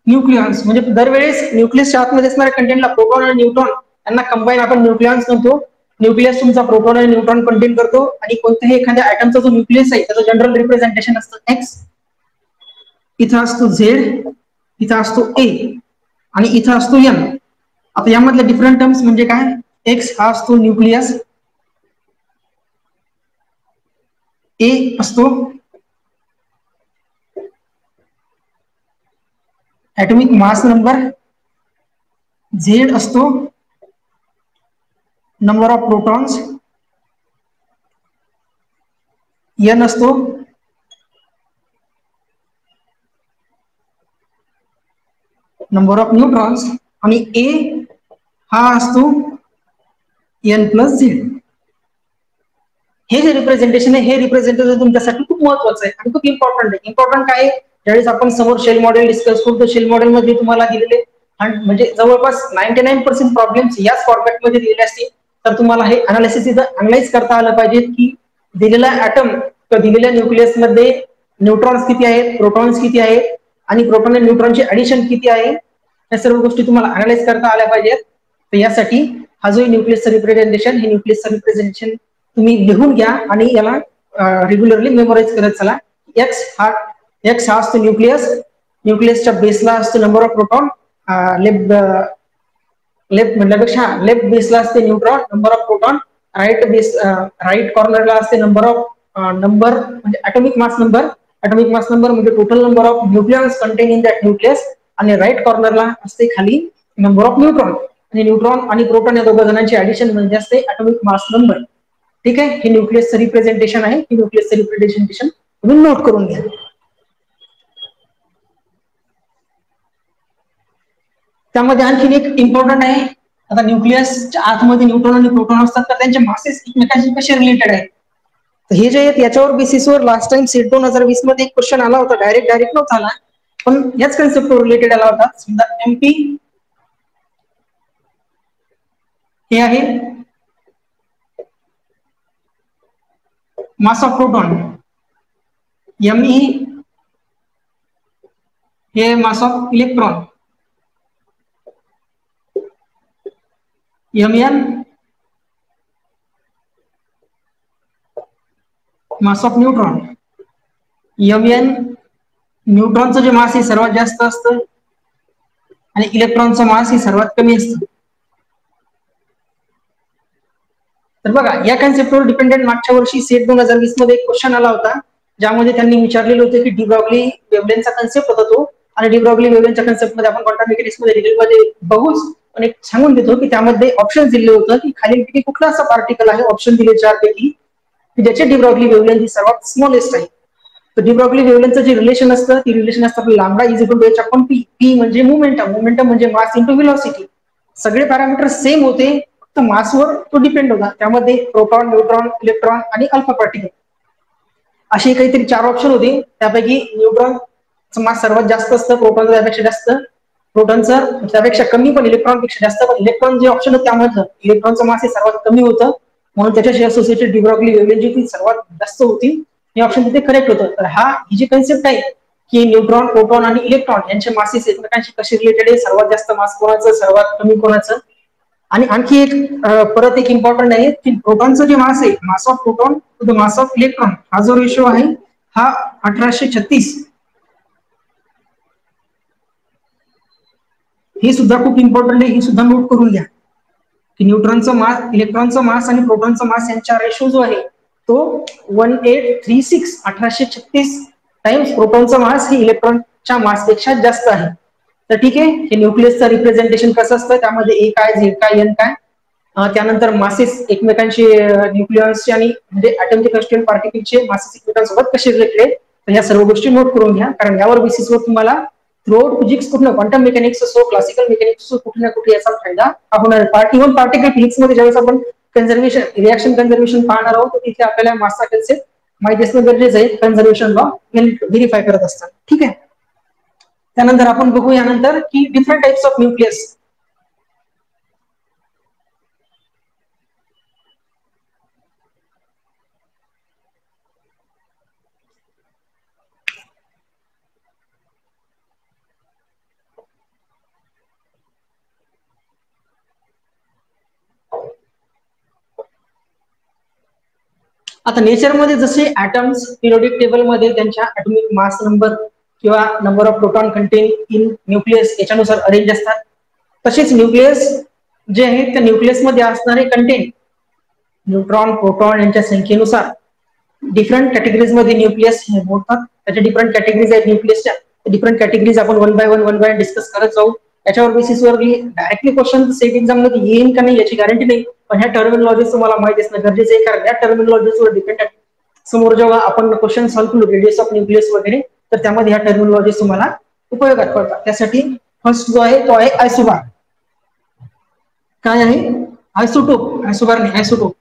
न्यूक्लियॉन्स. म्हणजे दरवेळेस न्यूक्लियसच्या आतमध्ये असणाऱ्या कंटेंटला प्रोटॉन आणि न्यूट्रॉन यांना कंबाईन आपण न्यूक्लियॉन्स म्हणतो. न्यूक्लियस तुमचा प्रोटॉन आणि न्यूट्रॉन कंटेन करतो आणि कोणत्याही एखाद्या ऍटमचा जो न्यूक्लियस आहे त्याचं जनरल रिप्रेझेंटेशन असतं एक्स, इथं असतो झेड, इथं असतो ए आणि इथं असतो एन. आता यामधले डिफरंट टर्म्स म्हणजे काय, एक्स हा असतो न्यूक्लियस, ए असतो ऍटॉमिक मास नंबर, झेड असतो नंबर ऑफ प्रोटॉन्स, एन असतो नंबर ऑफ न्यूट्रॉन्स आणि ए हा असतो एन प्लस झेड. हे जे रिप्रेझेंटेशन आहे, हे रिप्रेझेंटेशन तुमच्यासाठी खूप महत्वाचं आहे आणि खूप इम्पॉर्टंट आहे. इम्पॉर्टंट काय आहे, ज्यावेळेस आपण समोर शेल मॉडेल डिस्कस करतो, शेल मॉडेल मध्ये तुम्हाला दिलेले म्हणजे जवळपास 99% प्रॉब्लेम्स याच फॉर्मॅटमध्ये दिलेले असतील. तर तुम्हाला हे अनालिसिस अनालाइज करता आलं पाहिजे की दिलेला ऍटम किंवा दिलेल्या न्यूक्लियस मध्ये न्यूट्रॉन्स किती आहेत, प्रोटॉन्स किती आहेत आणि प्रोटॉन आणि न्यूट्रॉनचे ऍडिशन किती आहे, या सर्व गोष्टी तुम्हाला अनालाइज करता आल्या पाहिजेत. तर यासाठी हा जो न्यूक्लियसचं रिप्रेझेंटेशन, हे न्यूक्लियसचं रिप्रेझेंटेशन तुम्ही लिहून घ्या आणि याला रेग्युलरली मेमोराइज करत चला. एक्स हा असतो न्यूक्लियस, न्यूक्लियसच्या बेसला असतो नंबर ऑफ प्रोटॉन, लेफ्ट म्हणल्यापेक्षा लेफ्ट बेसला असते neutron number of proton, right कॉर्नरला असते नंबर म्हणजे atomic mass number. Atomic mass number म्हणजे total number of nucleons contain in that nucleus आणि राईट कॉर्नरला असते खाली नंबर ऑफ न्यूट्रॉन. आणि न्यूट्रॉन आणि प्रोटॉन या दोघा जणांची ऍडिशन म्हणजे असते ॲटॉमिक मास नंबर. ठीक आहे, हे न्यूक्लियसचं रिप्रेझेंटेशन आहे. हे न्यूक्लियसचं रिप्रेझेंटेशन तुम्ही नोट करून घ्या. त्यामध्ये आणखीन एक इम्पॉर्टंट आहे, आता न्यूक्लियसच्या आतमध्ये न्यूट्रॉन आणि प्रोटॉन असतात तर त्यांचे मासेस एकमेकांशी कसे रिलेटेड आहेत. हे जे आहेत याच्यावर बेसिसवर लास्ट टाइम सेट 2020 मध्ये एक क्वेश्चन आला होता, डायरेक्ट नव्हता आला, पण याच कन्सेप्टवर रिलेटेड आला होता. समजा एमपी हे आहे मास ऑफ प्रोटॉन, एमई हे mass of electron, MN mass of neutron. MN न्यूट्रॉनचं जे मास आहे सर्वात जास्त असतं आणि इलेक्ट्रॉनचं मास हे सर्वात कमी असतं. तर बघा या कन्सेप्टवर डिपेंडेंट मागच्या वर्षी सेट 2020 मध्ये एक क्वेश्चन आला होता, ज्यामध्ये त्यांनी विचारलेलं होतं की डी ब्रॉग्ली वेव्हलेंथचा कन्सेप्ट होता तो, आणि डी ब्रॉग्ली वेव्हलेंथच्या कन्सेप्ट मध्ये आपण क्वांटम मेकॅनिक्स मध्ये डिटेलमध्ये बघूच, पण एक सांगून देतो की त्यामध्ये ऑप्शन दिले होतं की खालीलपैकी कुठला असा पार्टिकल आहे, ऑप्शन दिले चारपैकी, की ज्याची डी ब्रॉग्ली वेव्हलेंथ ही सर्वात स्मॉलेस्ट आहे. तर डी ब्रॉग्ली वेव्हलेंथचं जे रिलेशन असतं, ती रिलेशन असतं आपलं lambda is equal to H upon P. P म्हणजे मोमेंटम, मोमेंटम म्हणजे मास इंटू व्हेलॉसिटी. सगळे पॅरामीटर सेम होते, फक्त मासवर तो डिपेंड होता. त्यामध्ये प्रोटॉन, न्यूट्रॉन, इलेक्ट्रॉन आणि अल्फा पार्टिकल असे काहीतरी चार ऑप्शन होते. त्यापैकी न्यूट्रॉनचं मास सर्वात जास्त असतं, प्रोटॉनचं त्यापेक्षा जास्त, प्रोटॉनचं त्यापेक्षा कमी, पण इलेक्ट्रॉनपेक्षा जास्त. पण इलेक्ट्रॉन जे ऑप्शन होतं त्यामध्ये इलेक्ट्रॉनचं मास हे सर्वात कमी होतं, म्हणून त्याच्याशी असोसिएटेड डी ब्रॉग्ली वेव्हलेंथ जी सर्वात जास्त होती. हे ऑप्शन तिथे करेक्ट होतं. तर ही जी कन्सेप्ट आहे की न्यूट्रॉन, प्रोटॉन आणि इलेक्ट्रॉन यांचे मासेस एकमेकांशी कसे रिलेटेड आहे, सर्वात जास्त मास कोणाचं, सर्वात कमी कोणाचं. आणि आणखी एक परत एक इम्पॉर्टंट आहे की प्रोटॉनचं जे मास आहे, mass of proton to the mass of electron, हा जो रेशो आहे हा 1836. हे सुद्धा खूप इम्पॉर्टंट आहे, हे सुद्धा नोट करून घ्या की न्यूट्रॉनचं मास, इलेक्ट्रॉनचं मास आणि प्रोटॉनचं मास यांचा रेशो जो आहे तो 1836, 1836 टाइम्स प्रोटॉनचं मास हे इलेक्ट्रॉनच्या मासपेक्षा जास्त आहे. तर ठीक आहे, हे न्यूक्लियसचं रिप्रेझेंटेशन कसं असतं, त्यामध्ये ए काय, झेड काय, एन काय, त्यानंतर मासेस एकमेकांशी न्यूक्लियसचे आणि म्हणजे ऍटमचे कन्स्टिट्यूएंट पार्टिकलचे मासेस एकमेकांसोबत कसे रिलेटेड आहेत, तर या सर्व गोष्टी नोट करून घ्या, कारण यावर बेसिसवर तुम्हाला थ्रूआउट फिजिक्स कुठलं, क्वांटम मेकॅनिक्स असो, क्लासिकल मेकॅनिक्स असो, कुठे ना कुठे याचा फायदा होणार आहे. पार्ट इव्हन पार्टिकल फिजिक्स मध्ये ज्यावेळेस आपण कन्झर्वेशन, रिएक्शन कन्झर्वेशन पाहणार आहोत, तर तिथे आपल्याला मासचा कन्सेप्ट माहिती असणं गरजेचं आहे. कन्झर्वेशन लॉ व्हेरीफाय करत असतात. ठीक आहे, त्यानंतर आपण बघू यानंतर की डिफरंट टाइप्स ऑफ न्यूक्लियस. आता नेचरमध्ये जसे ऍटम्स पिरियोडिक टेबलमध्ये त्यांच्या ऍटॉमिक मास नंबर किंवा number of proton contain in nucleus याच्यानुसार अरेंज असतात, तसेच न्यूक्लियस जे आहेत त्या न्यूक्लियसमध्ये असणारे कंटेंट न्यूट्रॉन प्रोटॉन यांच्या संख्येनुसार डिफरंट कॅटेगरीज मध्ये न्यूक्लियस हे मोडतात. त्याच्या डिफरंट कॅटेगरीज आहेत न्यूक्लियसच्या, डिफरंट कॅटेगरीज आपण वन बाय डिस्कस करत जाऊ. याच्यावर बेसिसवर डायरेक्टली क्वेश्चन सेट एक्झाम मध्ये येईल का नाही याची गॅरंटी नाही, पण ह्या टर्मिनॉलॉजी तुम्हाला माहिती असणं गरजेचं आहे, कारण या टर्मिनॉलॉजीवर डिपेंड आहे. समोर जेव्हा आपण क्वेश्चन सॉल्व्ह करू रेडियस ऑफ न्यूक्लियस वगैरे, तर त्यामध्ये ह्या टर्मिनॉलॉजी तुम्हाला उपयोगात पडतात. त्यासाठी फर्स्ट जो आहे तो आहे आयसोबार. काय आहे? आयसोटोप. आयसोबार नाही, आयसोटोप.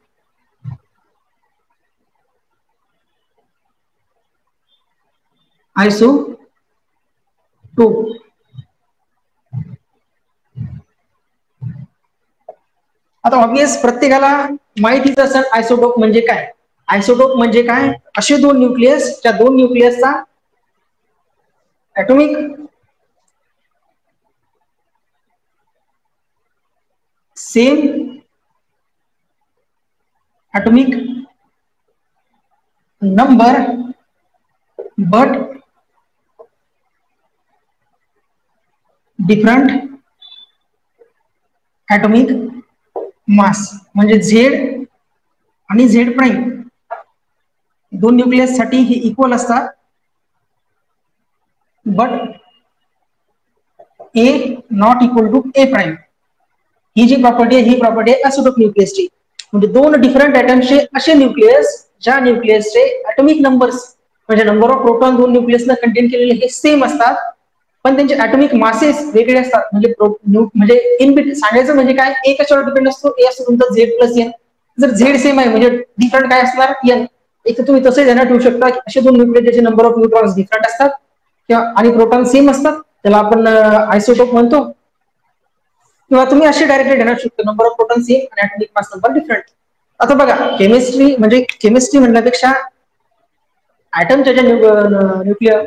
आयसोटोप. आता ऑब्वियस प्रत्येकाला माहितीच असेल आयसोटोप म्हणजे काय. आयसोटोप म्हणजे काय? असे दोन न्यूक्लियस, त्या दोन न्यूक्लियसचा atomic same atomic number but different atomic mass. म्हणजे झेड आणि झेड प्राईम दोन न्यूक्लियस साठी हे इक्वल असतात, but A not equal to A prime. ही जी प्रॉपर्टी आहे ही प्रॉपर्टी आहे आयसोटोप न्यूक्लियसची. म्हणजे दोन डिफरंट ॲटमचे असे न्यूक्लियस ज्या न्यूक्लियसचे ॲटॉमिक नंबर्स म्हणजे नंबर ऑफ प्रोटॉन दोन न्यूक्लियसला कंटेन केलेले हे सेम असतात, पण त्यांचे ॲटॉमिक मासेस वेगळे असतात. म्हणजे इन बिटवीन सांगायचं म्हणजे काय, ए कशावर डिपेंड असतो? ए असतो तुमचा झेड प्लस एन. जर झेड सेम आहे म्हणजे डिफरंट काय असणार? एन. एक तर तुम्ही तसं ध्यानात ठेवू शकता की असे दोन न्यूक्लियस ज्याचे नंबर ऑफ न्यूट्रॉन्स डिफरंट असतात किंवा आणि प्रोटॉन सेम असतात, त्याला आपण आयसोटोप म्हणतो. किंवा तुम्ही असे डायरेक्टली ध्यानात शकतो नंबर ऑफ प्रोटॉन सेम आणि ॲटॉमिक मास नंबर डिफरंट. आता बघा केमिस्ट्री म्हणण्यापेक्षा ॲटमच्या ज्या न्यूक्लियर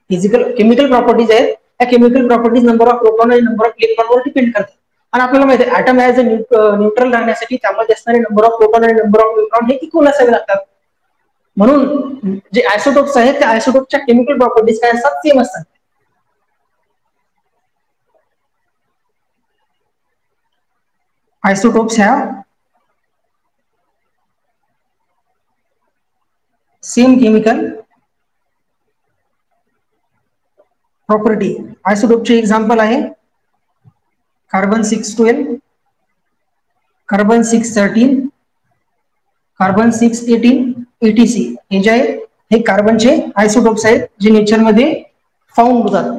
फिजिकल केमिकल प्रॉपर्टीज आहेत, त्या chemical properties number of proton आणि नंबर ऑफ इलेक्ट्रॉनवर डिपेंड करतात. आणि आपल्याला माहिती आहे ॲटम ऍज अ न्यूट्रल राहण्यासाठी त्यामध्ये असणारे नंबर ऑफ प्रोटॉन आणि नंबर ऑफ इलेक्ट्रॉन हे इक्वल असावे लागतात. म्हणून जे आयसोटोप्स आहेत त्या आयसोटोपच्या केमिकल प्रॉपर्टीज काय असतात? सेम असतात. Isotopes have same chemical property. आयसोटोपचे एक्झाम्पल आहे कार्बन 612, कार्बन 613, कार्बन 618, ETC. हे जे आहे हे कार्बनचे आयसोटोप्स आहेत जे नेचरमध्ये फाउंड होतात.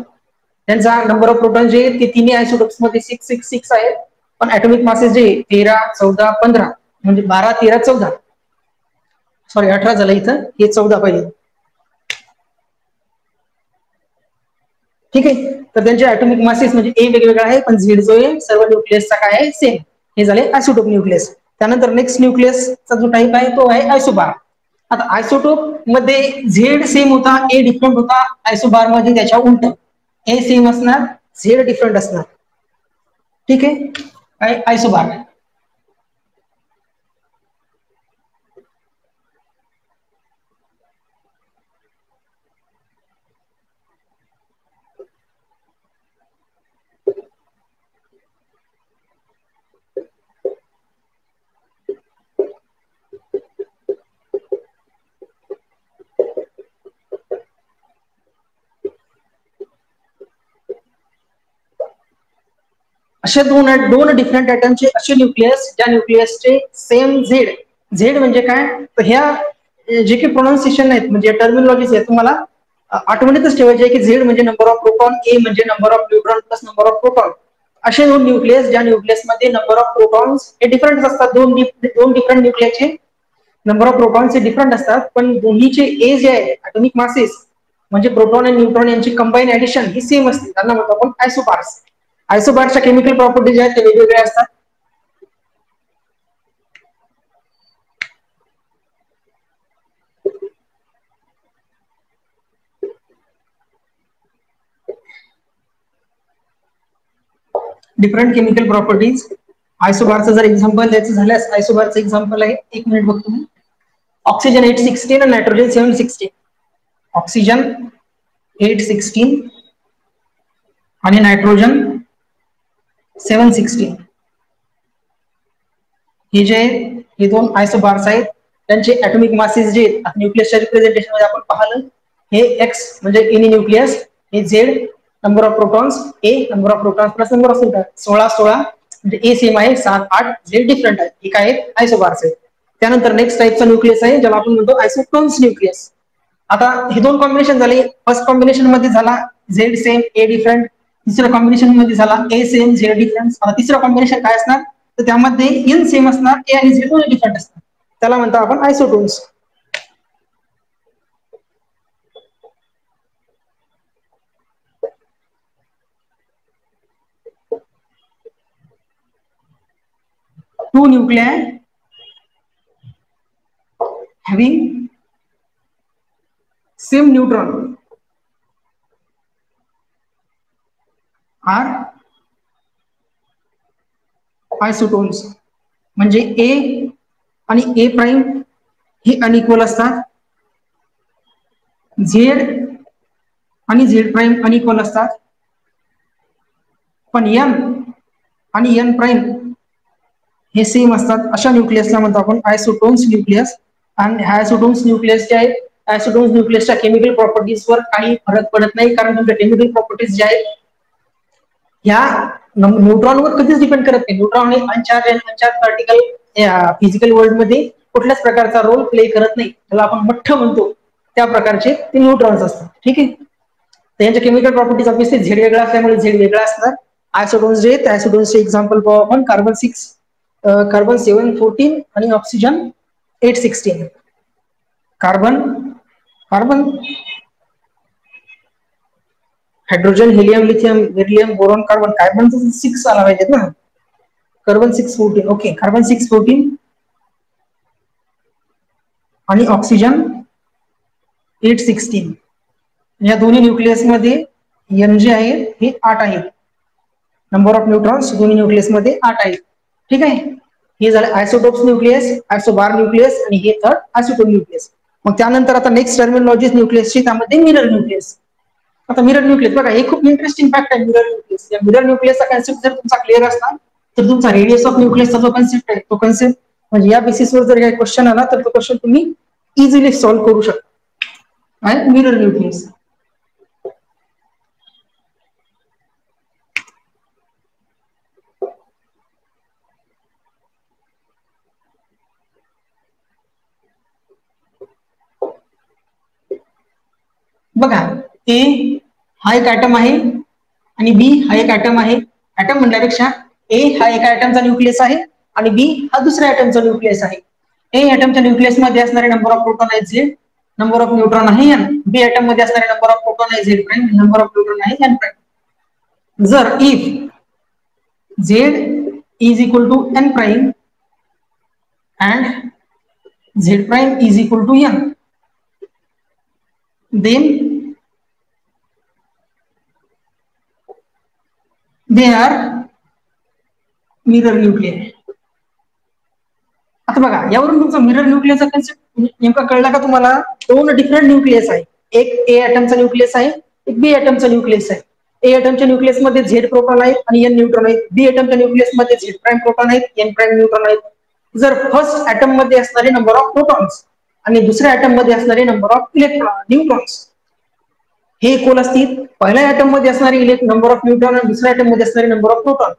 त्यांचा नंबर ऑफ प्रोटॉन जे ते तिन्ही आयसोटोप्स मध्ये 666 आहेत, पण ऍटॉमिक मासेस जे 13, 14, 15 म्हणजे 12, 13, 14 सॉरी 18 झालं इथं, हे 14 पाहिजे. ठीक आहे, तर त्यांचे ऍटॉमिक मासेस म्हणजे ए वेगवेगळा आहे, पण झेड जो आहे सर्व न्यूक्लियसचा काय आहे? सेम. हे झाले आयसोटोप न्यूक्लियस. त्यानंतर नेक्स्ट न्यूक्लियसचा जो टाईप आहे तो आहे आयसोबार. आता आयसोटोप मध्ये झेड सेम होता, ए डिफरंट होता. आयसोबार मध्ये त्याच्या उलट ए सेम असणार, झेड डिफरंट असणार. ठीक आहे, काय आयसोबार. असे दोन डिफरंट ॲटमचे असे न्यूक्लियस ज्या न्यूक्लियसचे सेम झेड. झेड म्हणजे काय? तर ह्या जे काही प्रोनाउन्सिएशन आहेत म्हणजे टर्मिनॉलॉजीज आहेत तुम्हाला आठवणीतच ठेवायचे आहे की झेड म्हणजे नंबर ऑफ प्रोटॉन, ए म्हणजे number of neutron plus number of proton. असे दोन न्यूक्लियस ज्या न्यूक्लियसमध्ये नंबर ऑफ प्रोटॉन्स हे डिफरंट असतात. दोन डिफरंट न्यूक्लियसचे नंबर ऑफ प्रोटॉन्स हे डिफरंट असतात, पण दोन्हीचे ए जे आहे ॲटॉमिक मासेस म्हणजे प्रोटॉन आणि न्यूट्रॉन यांची कंबाईन ऍडिशन ही सेम असते. त्यांना म्हणतो आपण आयसोबार्स. आयसोबारच्या केमिकल प्रॉपर्टीज आहेत ते वेगवेगळे असतात. Different chemical properties. आयसोबारचं जर एक्झाम्पल द्यायचं झाल्यास आयसोबारचं एक्झाम्पल आहे, एक मिनिट बघतो मी. ऑक्सिजन 816 आणि नायट्रोजन 716. ऑक्सिजन 816 आणि नायट्रोजन 716. हे जे हे दोन आयसोबार्स आहेत, त्यांचे ऍटॉमिक मासेस जे आहेत न्यूक्लियसच्या रिप्रेझेंटेशन मध्ये आपण पाहिलं, हे एक्स म्हणजे एनी न्यूक्लियस, हे Z number of protons, A number of protons plus number of neutron, 16 म्हणजे ए सेम आहे, 7 8 झेड डिफरंट आहे. हे काय आहेत? आयसोबार्स आहेत. त्यानंतर नेक्स्ट टाइपचा न्यूक्लियस आहे ज्याला आपण म्हणतो आयसोटोन्स न्यूक्लियस. आता हे दोन कॉम्बिनेशन झाले. फर्स्ट कॉम्बिनेशन मध्ये झाला झेड सेम ए डिफरंट, तिसऱ्या कॉम्बिनेशन मध्ये झाला ए सेम झेड डिफरन्स. आता तिसरं कॉम्बिनेशन काय असणार, तर त्यामध्ये एन सेम असणार, ए आणि झेड दोन्ही डिफरंट असणार, त्याला म्हणतो आपण isotones. Two nuclei having same neutron are isotones. म्हणजे ए आणि ए प्राइम हे अनइक्वल असतात, झेड आणि झेड प्राइम अनइक्वल असतात, पण एन आणि एन प्राइम हे सेम असतात. अशा न्यूक्लियसला म्हणतो आपण आयसोटोन्स न्यूक्लियस. आणि आयसोटोन्स न्यूक्लियस जे आहेत, आयसोटोन्स न्यूक्लियसच्या केमिकल प्रॉपर्टीजवर काही फरक पडत नाही, कारण तुमच्या केमिकल प्रॉपर्टीज ज्या आहेत ह्या न्यूट्रॉनवर कधीच डिपेंड करत नाही. न्यूट्रॉन हे अनचार्ज आणि अनचार्ज पार्टिकल फिजिकल वर्ल्ड मध्ये कुठल्याच प्रकारचा रोल प्ले करत नाही. त्याला आपण मठ्ठ म्हणतो, त्या प्रकारचे ते न्यूट्रॉन्स असतात. ठीक आहे, त्यांच्या केमिकल प्रॉपर्टीज ऑब्विसली झेड वेगळा असल्यामुळे झेड वेगळा असणार. आयसोटोन्स जे आहेत, आयसोटोन्सचे एक्झाम्पल पाहू आपण. कार्बन 714 आणि oxygen 816. Carbon hydrogen, helium, lithium, beryllium, boron, carbon. Carbon 6 आला पाहिजेत ना. कार्बन 614. ओके, कार्बन 614 आणि ऑक्सिजन 816. या दोन्ही न्यूक्लियस मध्ये एन जे आहे हे 8 आहेत. नंबर ऑफ न्यूट्रॉन्स दोन्ही न्यूक्लियस मध्ये 8 आहेत. ठीक आहे, हे झालं आयसोटोप्स न्यूक्लियस, आयसोबार न्यूक्लियस, आणि हे थर्ड आयसोटोप न्यूक्लियस. मग त्यानंतर आता नेक्स्ट टर्मिनॉलॉजी न्यूक्लियसची, त्यामध्ये मिरर न्यूक्लियस. आता मिरर न्यूक्लियस बघा, हे खूप इंटरेस्टिंग फॅक्ट आहे. मिरर न्यूक्लियस, या मिरर न्यूक्लियसचा कन्सेप्ट जर तुमचा क्लिअर असला तर तुमचा रेडियस ऑफ न्यूक्लियसचा जो कन्सेप्ट आहे, तो कन्सेप्ट म्हणजे या बेसिसवर जर काही क्वेश्चन आला तर तो क्वेश्चन तुम्ही इझिली सॉल्व्ह करू शकता. Mirror nucleus. बघा, ए हा एक ऍटम आहे आणि बी हा एक ऍटम आहे. ऍटम म्हणण्यापेक्षा ए हा एका ऍटमचा न्यूक्लियस आहे आणि बी हा दुसऱ्या ऍटमचा न्यूक्लियस आहे. ए ऍटमच्या न्यूक्लियस मध्ये असणारे नंबर ऑफ प्रोटॉन आहे झेड, नंबर ऑफ न्यूट्रॉन आहे एन. बी ऍटम मध्ये असणारे नंबर ऑफ प्रोटॉन आहे Z prime, number of neutron आहे एन प्राइम. जर if Z is equal to N prime and Z prime is equal to N, then they are mirror nuclei. आता बघा, यावरून तुमचा mirror न्यूक्लियसचा concept नेमका कळला का तुम्हाला? दोन डिफरंट न्यूक्लियस आहे, एक ए ऍटमचा न्यूक्लियस आहे, एक बी ऍटमचा न्यूक्लियस आहे. ए ऍटमच्या न्यूक्लियस मध्ये झेड प्रोटॉन आहेत आणि एन न्यूट्रॉन आहेत. बी ऍटमच्या न्यूक्लियस मध्ये झेड प्राइम प्रोटॉन आहेत, एन प्राइम न्यूट्रॉन आहेत. जर फर्स्ट ऍटम मध्ये असणारे नंबर ऑफ प्रोटॉन्स आणि दुसऱ्या ऍटम मध्ये असणारे नंबर ऑफ न्यूट्रॉन्स हे इक्वल असतील, पहिल्या ऍटम मध्ये असणारे नंबर ऑफ न्यूट्रॉन आणि दुसऱ्या ऍटम मध्ये असणारे नंबर ऑफ प्रोटॉन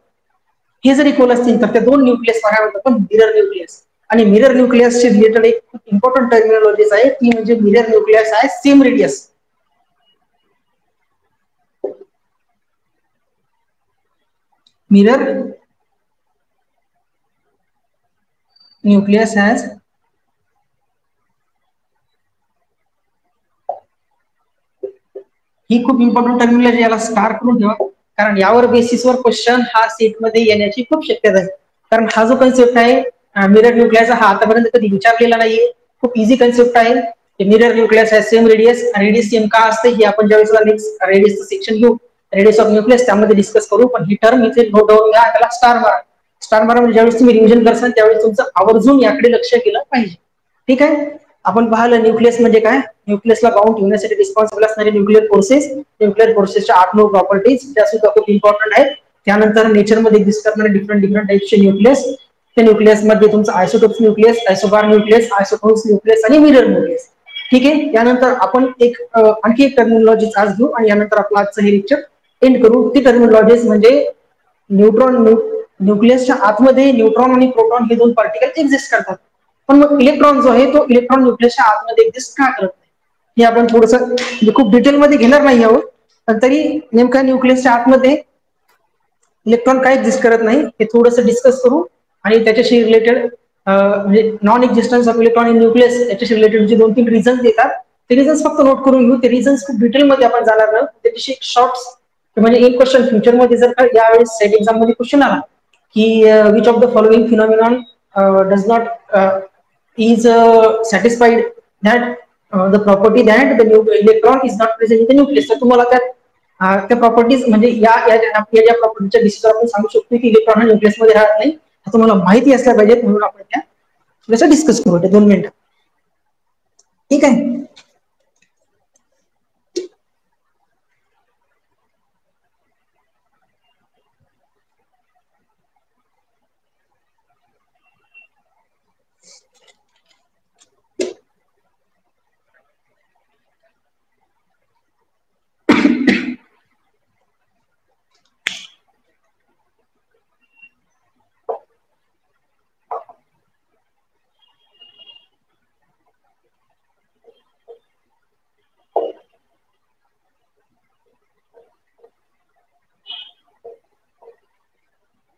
हे जर इक्वल असतील तर त्या दोन न्यूक्लियस काय म्हणतात आपण? Mirror nucleus. आणि मिरर न्यूक्लियसची रिलेटेड एक खूप इम्पॉर्टंट टर्मिनॉलॉजीज आहे, ती म्हणजे मिरर न्यूक्लियस आहे same radius. Mirror nucleus has he खूप इम्पॉर्टंट टर्मिनॉलॉजी, याला स्टार करून ठेवा, कारण यावर बेसिसवर क्वेश्चन हा सेट मध्ये येण्याची खूप शक्यता आहे. कारण हा जो कन्सेप्ट आहे मिरर न्यूक्लियसचा, हा आतापर्यंत कधी विचारलेला नाहीये. खूप इझी कन्सेप्ट आहे. मिरर न्यूक्लियस आहे सेम रेडियस. रेडियस सेम का असते हे आपण ज्यावेळेस नेक्स्ट रेडियसचं सेक्शन घेऊ, रेडियस ऑफ न्यूक्लियस, त्यामध्ये डिस्कस करू. पण ही टर्म इथे नोट डाऊन घ्या, त्याला स्टार मारा. स्टार मारा म्हणजे ज्यावेळेस तुम्ही रिव्हिजन करसाल त्यावेळेस तुमचं आवर्जून याकडे लक्ष केलं पाहिजे. ठीक आहे. आपण पाहिलं न्यूक्लियस म्हणजे काय, न्यूक्लियसला बाउंड ठेवण्यासाठी रिस्पॉन्सिबल असणारे न्यूक्लियर फोर्सेसच्या 8-9 प्रॉपर्टीज त्या सुद्धा खूप इम्पॉर्टंट आहेत. त्यानंतर नेचरमध्ये एक्झिस्ट करणारे डिफरंट टाइप्सचे न्यूक्लियस, त्या न्यूक्लियसमध्ये तुमचं आयसोटोप्स न्यूक्लियस, आयसोबार न्यूक्लियस, आयसोटोन्स न्यूक्लियस आणि मिरर न्यूक्लियस. ठीक आहे. यानंतर आपण आणखी एक टर्मिनॉलॉजी आज घेऊ आणि यानंतर आपलं आजचं हे लेक्चर एंड करू. ती टर्मिनॉलॉजीज म्हणजे न्यूक्लियसच्या आतमध्ये न्यूट्रॉन आणि प्रोटॉन हे दोन पार्टिकल एक्झिस्ट करतात. पण मग इलेक्ट्रॉन जो आहे तो इलेक्ट्रॉन न्यूक्लियसच्या आतमध्ये एक्झिस्ट का करत नाही, हे आपण थोडंसं म्हणजे खूप डिटेलमध्ये घेणार नाही आहोत, पण तरी नेमका न्यूक्लियसच्या आतमध्ये इलेक्ट्रॉन काय एक्झिस्ट करत नाही हे थोडंसं डिस्कस करू आणि त्याच्याशी रिलेटेड म्हणजे non existence of electron in nucleus याच्याशी रिलेटेड जे 2-3 रिझन्स येतात ते रिझन्स फक्त नोट करून घेऊ. ते रिझन्स खूप डिटेलमध्ये आपण जाणार नाही. त्याच्याशी शॉर्ट म्हणजे एक क्वेश्चन फ्युचरमध्ये जर का यावेळेस सेट एक्झाम मध्ये क्वेश्चन आला की which of the following phenomenon does not is satisfied that the property that the electron is not present in the nucleus, तर तुम्हाला त्या प्रॉपर्टीज म्हणजे या प्रॉपर्टीच्या बेसिसवर आपण सांगू शकतो की इलेक्ट्रॉन हा न्यूक्लियस मध्ये राहत नाही. तुम्हाला माहिती असल्या पाहिजेत म्हणून आपण त्या थोडंसं डिस्कस करू. 2 मिनिटं. ठीक आहे.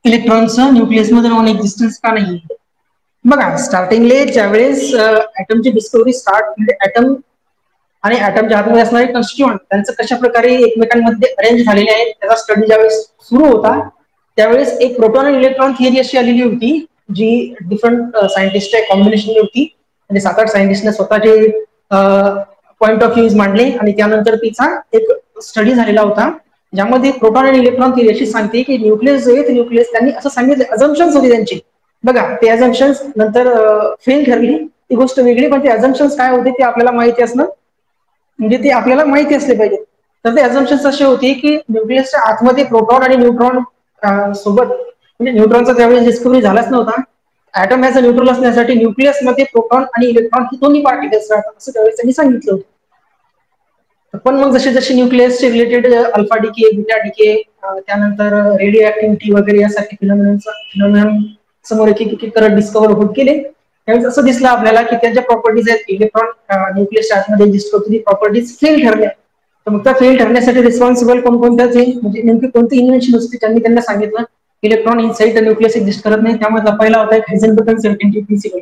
इलेक्ट्रॉनचं न्यूक्लियसमध्ये नॉन एक्झिस्टन्स का नाही? बघा, स्टार्टिंगले ज्यावेळेस ऍटमची डिस्कवरी स्टार्ट म्हणजे ऍटम आणि ऍटमच्या आतमध्ये असणारे कॉन्स्टिट्यूएंट त्यांचं कशा प्रकारे एकमेकांमध्ये अरेंज झालेले आहेत त्याचा स्टडी ज्यावेळेस सुरू होता त्यावेळेस एक प्रोटॉन आणि इलेक्ट्रॉन थिअरी अशी आलेली होती जी डिफरंट सायंटिस्टच्या कॉम्बिनेशन होती. म्हणजे 7-8 सायंटिस्टने स्वतःचे पॉइंट ऑफ व्ह्यूज मांडले आणि त्यानंतर तिचा एक स्टडी झालेला होता ज्यामध्ये प्रोटॉन आणि इलेक्ट्रॉन थिअरी अशी सांगते की न्यूक्लियस जो आहे ते न्यूक्लियस त्यांनी असं सांगितले, अझम्पशन्स होती त्यांची. बघा, ते अझम्पशन्स नंतर फेल ठरली ती गोष्ट वेगळी, पण ते अझम्पशन्स काय होते ते आपल्याला माहिती असणं म्हणजे ते आपल्याला माहिती असले पाहिजे. तर ते अझम्पशन्स असे होते की न्यूक्लियसच्या आतमध्ये प्रोटॉन आणि न्यूट्रॉन सोबत म्हणजे न्यूट्रॉनचा त्यावेळेस डिस्कवरी झालाच नव्हता. ऍटम ऍज अ न्यूट्रल असण्यासाठी न्यूक्लियसमध्ये प्रोटॉन आणि इलेक्ट्रॉन ही दोन्ही पार्टिकल्स राहतात असं त्यावेळेस त्यांनी सांगितलं होतं. पण मग जसे जसे न्यूक्लियसचे related alpha decay, beta decay, त्यानंतर रेडिओ ऍक्टिव्हिटी वगैरे यासारखे फिनॉमिनन समोर एक करत डिस्कवर होत गेले त्यावेळेस असं दिसलं आपल्याला की त्यांच्या प्रॉपर्टीज आहेत इलेक्ट्रॉन न्यूक्लियसच्या आतमध्ये एक्झिस्ट करतो ती प्रॉपर्टीज फेल ठरल्या. तर मग त्या फेल ठरण्यासाठी रिस्पॉन्सिबल कोणकोणत्याच म्हणजे नेमकी कोणती इन्व्हेन्शन असते त्यांनी त्यांना सांगितलं electron inside the nucleus exist करत नाही. त्यामध्ये पहिला होता एक Heisenberg uncertainty principle.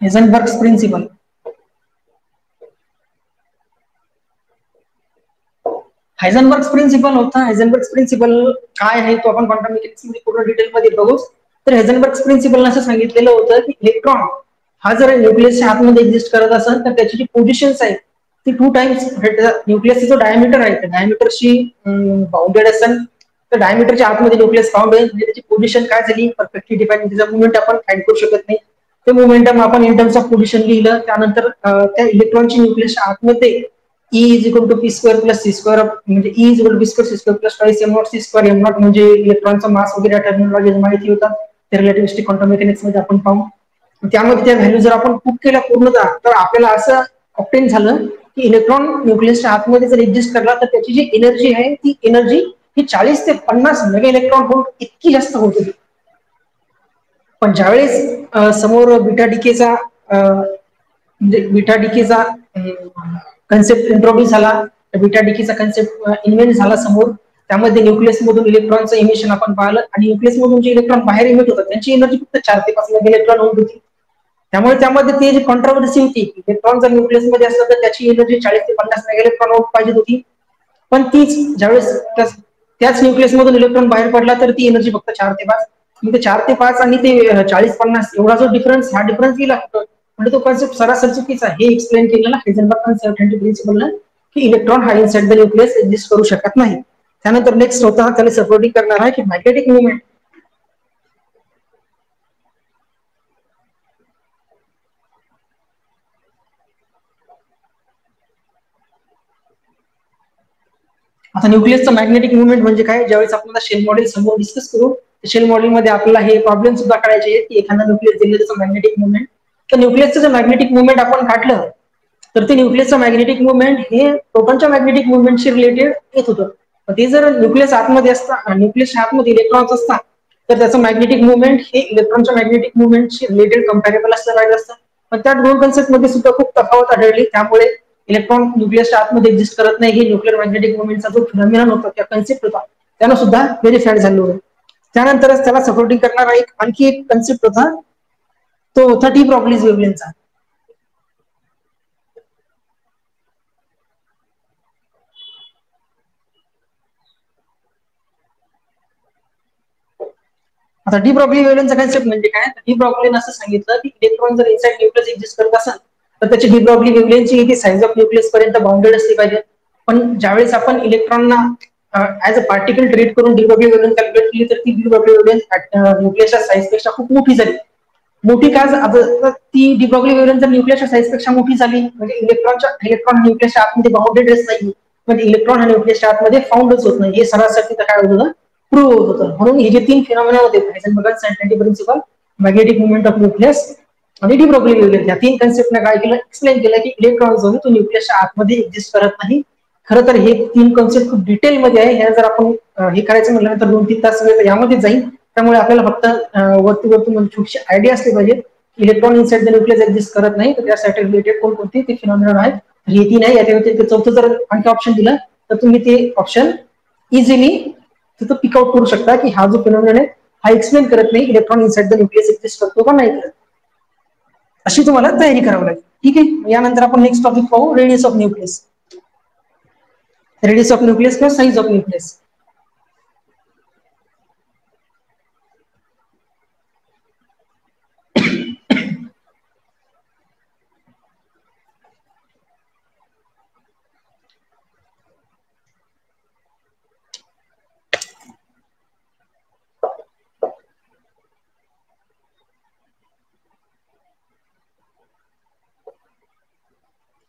Heisenberg principle Heisenberg principle होता. हायझेनबर्ग प्रिन्सिपल काय आहे तो आपण क्वांटम मेकॅनिक्स मध्ये पूर्ण डिटेलमध्ये बघू. तर हायझेनबर्ग प्रिन्सिपल असं सांगितलेलं होतं की इलेक्ट्रॉन हा जर न्यूक्लियसच्या आतमध्ये एक्झिस्ट करत असेल तर त्याची जी पोझिशन्स आहेत ती 2 टाइम्स न्यूक्लियसचा जो डायमीटर आहे त्या डायमीटरशी बाउंडेड असेल तर डायमीटरच्या आतमध्ये न्यूक्लियस फाउंड होईल म्हणजे त्याची पोझिशन काय झाली परफेक्टली डिफाईन, त्याचा मुवमेंट आपण फाइंड करू शकत नाही. ते मोमेंटम आपण इन टर्म्स ऑफ पोझिशन लिहिलं त्यानंतर त्या इलेक्ट्रॉनची न्यूक्लियसच्या आतमध्ये E is equal to p square plus c square म्हणजे E is equal to p square c square plus twice m naught c square m naught म्हणजे इलेक्ट्रॉनचा मास वगैरे टर्मिनॉलॉजी माहिती होता ते रिलेटिव्हिस्टिक क्वांटम मेकॅनिक्स मध्ये आपण पाहू. त्यामध्ये त्या व्हॅल्यू जर आपण पुट केल्या पूर्णतः तर आपल्याला असं ऑब्टेन झालं की इलेक्ट्रॉन न्यूक्लियसच्या आतमध्ये जर एक्झिस्ट करला तर त्याची जी एनर्जी आहे ती एनर्जी ही 40 ते 50 मेगा इलेक्ट्रॉन व्होल्ट इतकी जास्त होती. पण ज्यावेळेस समोर बीटा डिकेचा म्हणजे बीटा डिकेचा कन्सेप्ट इंट्रोड्यूस झाला, बीटा डिकेचा कन्सेप्ट इन्व्हेंट झाला समोर, त्यामध्ये न्यूक्लियस मधून इलेक्ट्रॉनचं इमिशन आपण पाहिलं आणि न्यूक्लियस मधून जे इलेक्ट्रॉन बाहेर इमिट होतात त्यांची एनर्जी फक्त 4 ते 5 मेगा इलेक्ट्रॉन व्होल्ट होती. त्यामुळे त्यामध्ये ती जी कॉन्ट्रोवर्सी होती इलेक्ट्रॉन जर न्यूक्लियस मध्ये असलं तर त्याची एनर्जी 40 ते 50 मेगा इलेक्ट्रॉन व्होल्ट पाहिजे होती. पण तीच ज्यावेळेस त्याच न्यूक्लियस मधून इलेक्ट्रॉन बाहेर पडला तर ती एनर्जी फक्त 4 ते 5. म्हणजे 4 ते 5 आणि ते 40-50 एवढा जो डिफरन्स हा डिफरन्स गेला म्हणजे तो कॉन्सेप्ट सरासर चुकीचा हे एक्सप्लेन केलेला हायझेनबर्ग अनसर्टेनिटी प्रिन्सिपलनं की इलेक्ट्रॉन हा इनसाइड द न्यूक्लियस एक्झिस्ट करू शकत नाही. त्यानंतर नेक्स्ट होता त्याला सपोर्टिंग करणार आहे की मॅग्नेटिक मुवमेंट. आता न्यूक्लियसचं मॅग्नेटिक मुवमेंट म्हणजे काय, ज्यावेळेस आपल्याला शेल मॉडेल समोर डिस्कस करू, शेल मॉडेलमध्ये आपल्याला हे प्रॉब्लेम सुद्धा काढायचे आहेत की एखादा न्यूक्लियस दिलं त्याचं मॅग्नेटिक मुवमेंट. तर न्यूक्लियसचं जर मॅग्नेटिक मुवमेंट आपण काढलं तर ते न्यूक्लियसचं मॅग्नेटिक मुवमेंट हे प्रोटॉनच्या मॅग्नेटिक मुवमेंटशी रिलेटेड येत होतं. ते जर न्यूक्लियस आतमध्ये असतात, न्यूक्लियसच्या आतमध्ये इलेक्ट्रॉन्स असतात, तर त्याचं मॅग्नेटिक मुवमेंट हे इलेक्ट्रॉनच्या मॅग्नेटिक मुवमेंटशी रिलेटेड कम्पॅरेबल असलं पाहिजे असतं. पण त्या दोन कन्सेप्ट मध्ये सुद्धा खूप तफावत आढळली. त्यामुळे इलेक्ट्रॉन न्यूक्लियसच्या आतमध्ये एक्झिस्ट करत नाही हे न्यूक्लिअर मॅग्नेटिक मुवमेंटचा जो फिनॉमिनन होता, त्या कन्सेप्ट होता, त्यानं सुद्धा व्हेरीफाईड झालं होतं. त्यानंतरच त्याला सपोर्टिंग करणारा आणखी एक कन्सेप्ट होता, तो होता डी ब्रॉग्लीज वेव्हलेंथचा. आता डी ब्रॉग्ली वेव्हलेंथचा कन्सेप्ट म्हणजे काय, डी ब्रॉग्लीने असं सांगितलं की इलेक्ट्रॉन जर इनसाइड न्यूक्लियस एक्झिस्ट करत असेल तर त्याची डी ब्रॉग्ली वेव्हलेंथची साईज ऑफ न्यूक्लियस पर्यंत बाउंडेड असली पाहिजे. पण ज्यावेळेस आपण इलेक्ट्रॉनना ऍज अ पार्टिकल ट्रीट करून डी ब्रॉग्ली वेव्हलेंथ कॅल्क्युलेट केली तर ती डी ब्रॉग्ली वेव्हलेंथ न्यूक्लियसच्या साईज पेक्षा खूप मोठी झाली. मोठी का, ती डी ब्रॉग्ली वेव्हलेंथ जर न्यूक्लियसच्या साईज पेक्षा मोठी झाली म्हणजे इलेक्ट्रॉन न्यूक्लियसच्या आतमध्ये बाउंडेडच नाही, म्हणजे इलेक्ट्रॉन हा न्यूक्लियसच्या आतमध्ये फाउंडच होत नाही, हे सरासरी काय होतं, प्रूव्ह होत होतं. म्हणून हे जे तीन फिनॉमिना होते, Heisenberg and principle, magnetic moment of nucleus आणि डी ब्रॉग्ली वेव्हलेंथ, या तीन कन्सेप्टने काय केलं, एक्सप्लेन केलं की इलेक्ट्रॉन जो आहे तो न्यूक्लियसच्या आतमध्ये एक्झिस्ट करत नाही. खरं तर हे तीन कन्सेप्ट खूप डिटेलमध्ये आहे, हे जर आपण हे करायचं म्हटलं तर 2-3 तास वेळ यामध्ये जाईल. त्यामुळे आपल्याला फक्त वरती छोटीशी आयडिया असली पाहिजे. Electron inside the nucleus exist करत नाही, तर त्यासाठी रिलेटेड कोणकोणते ते फिनॉमिना आहेत, हे तीन आहे. याच्या व्यतिरिक्त चौथं जर आणखी ऑप्शन दिलं तर तुम्ही ते ऑप्शन इझिली तिथं पिकआउट करू शकता की हा जो फिनॉमिना आहे हा एक्सप्लेन करत नाही electron inside the nucleus exist करतो का नाही करत, अशी तुम्हाला तयारी करावी लागेल. ठीक आहे, यानंतर आपण नेक्स्ट टॉपिक पाहू, radius of nucleus. Radius of nucleus किंवा size of nucleus.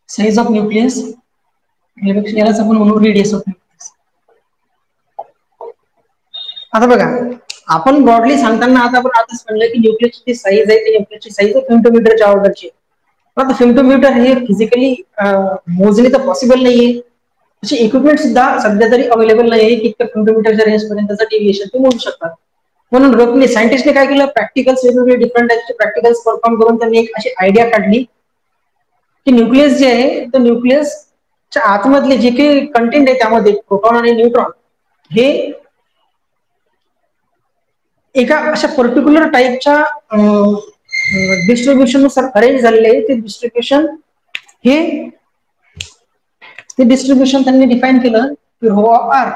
Size of nucleus यालाच आपण म्हणू रेडियस ऑफ न्यूक्लियस. आता बघा, आपण ब्रॉडली सांगताना आपण आताच म्हणलं की न्यूक्लियसची साईज आहे, ती न्यूक्लियसची साईज फेम्टोमीटरच्या ऑर्डरची. आता फेम्टोमीटर हे फिजिकली मोजणे तर पॉसिबल नाहीये, असे इक्विपमेंट सुद्धा सध्या तरी अवेलेबल नाहीये की फेम्टोमीटरच्या रेंज पर्यंतचा डेव्हिएशन ते मोजू शकतात. म्हणून रफली सायंटिस्टने काय केलं, प्रॅक्टिकल्स वेगवेगळे डिफरंट टाइपचे प्रॅक्टिकल्स परफॉर्म करून त्यांनी एक अशी आयडिया काढली की न्यूक्लियस जे आहे तर न्यूक्लियसच्या आतमधले जे काही कंटेंट आहे त्यामध्ये प्रोटॉन आणि न्यूट्रॉन हे एका अशा पर्टिक्युलर टाईपच्या डिस्ट्रीब्युशन नुसार अरेंज झालेले आहे. ते डिस्ट्रीब्युशन त्यांनी डिफाईन केलं की रो ऑफ आर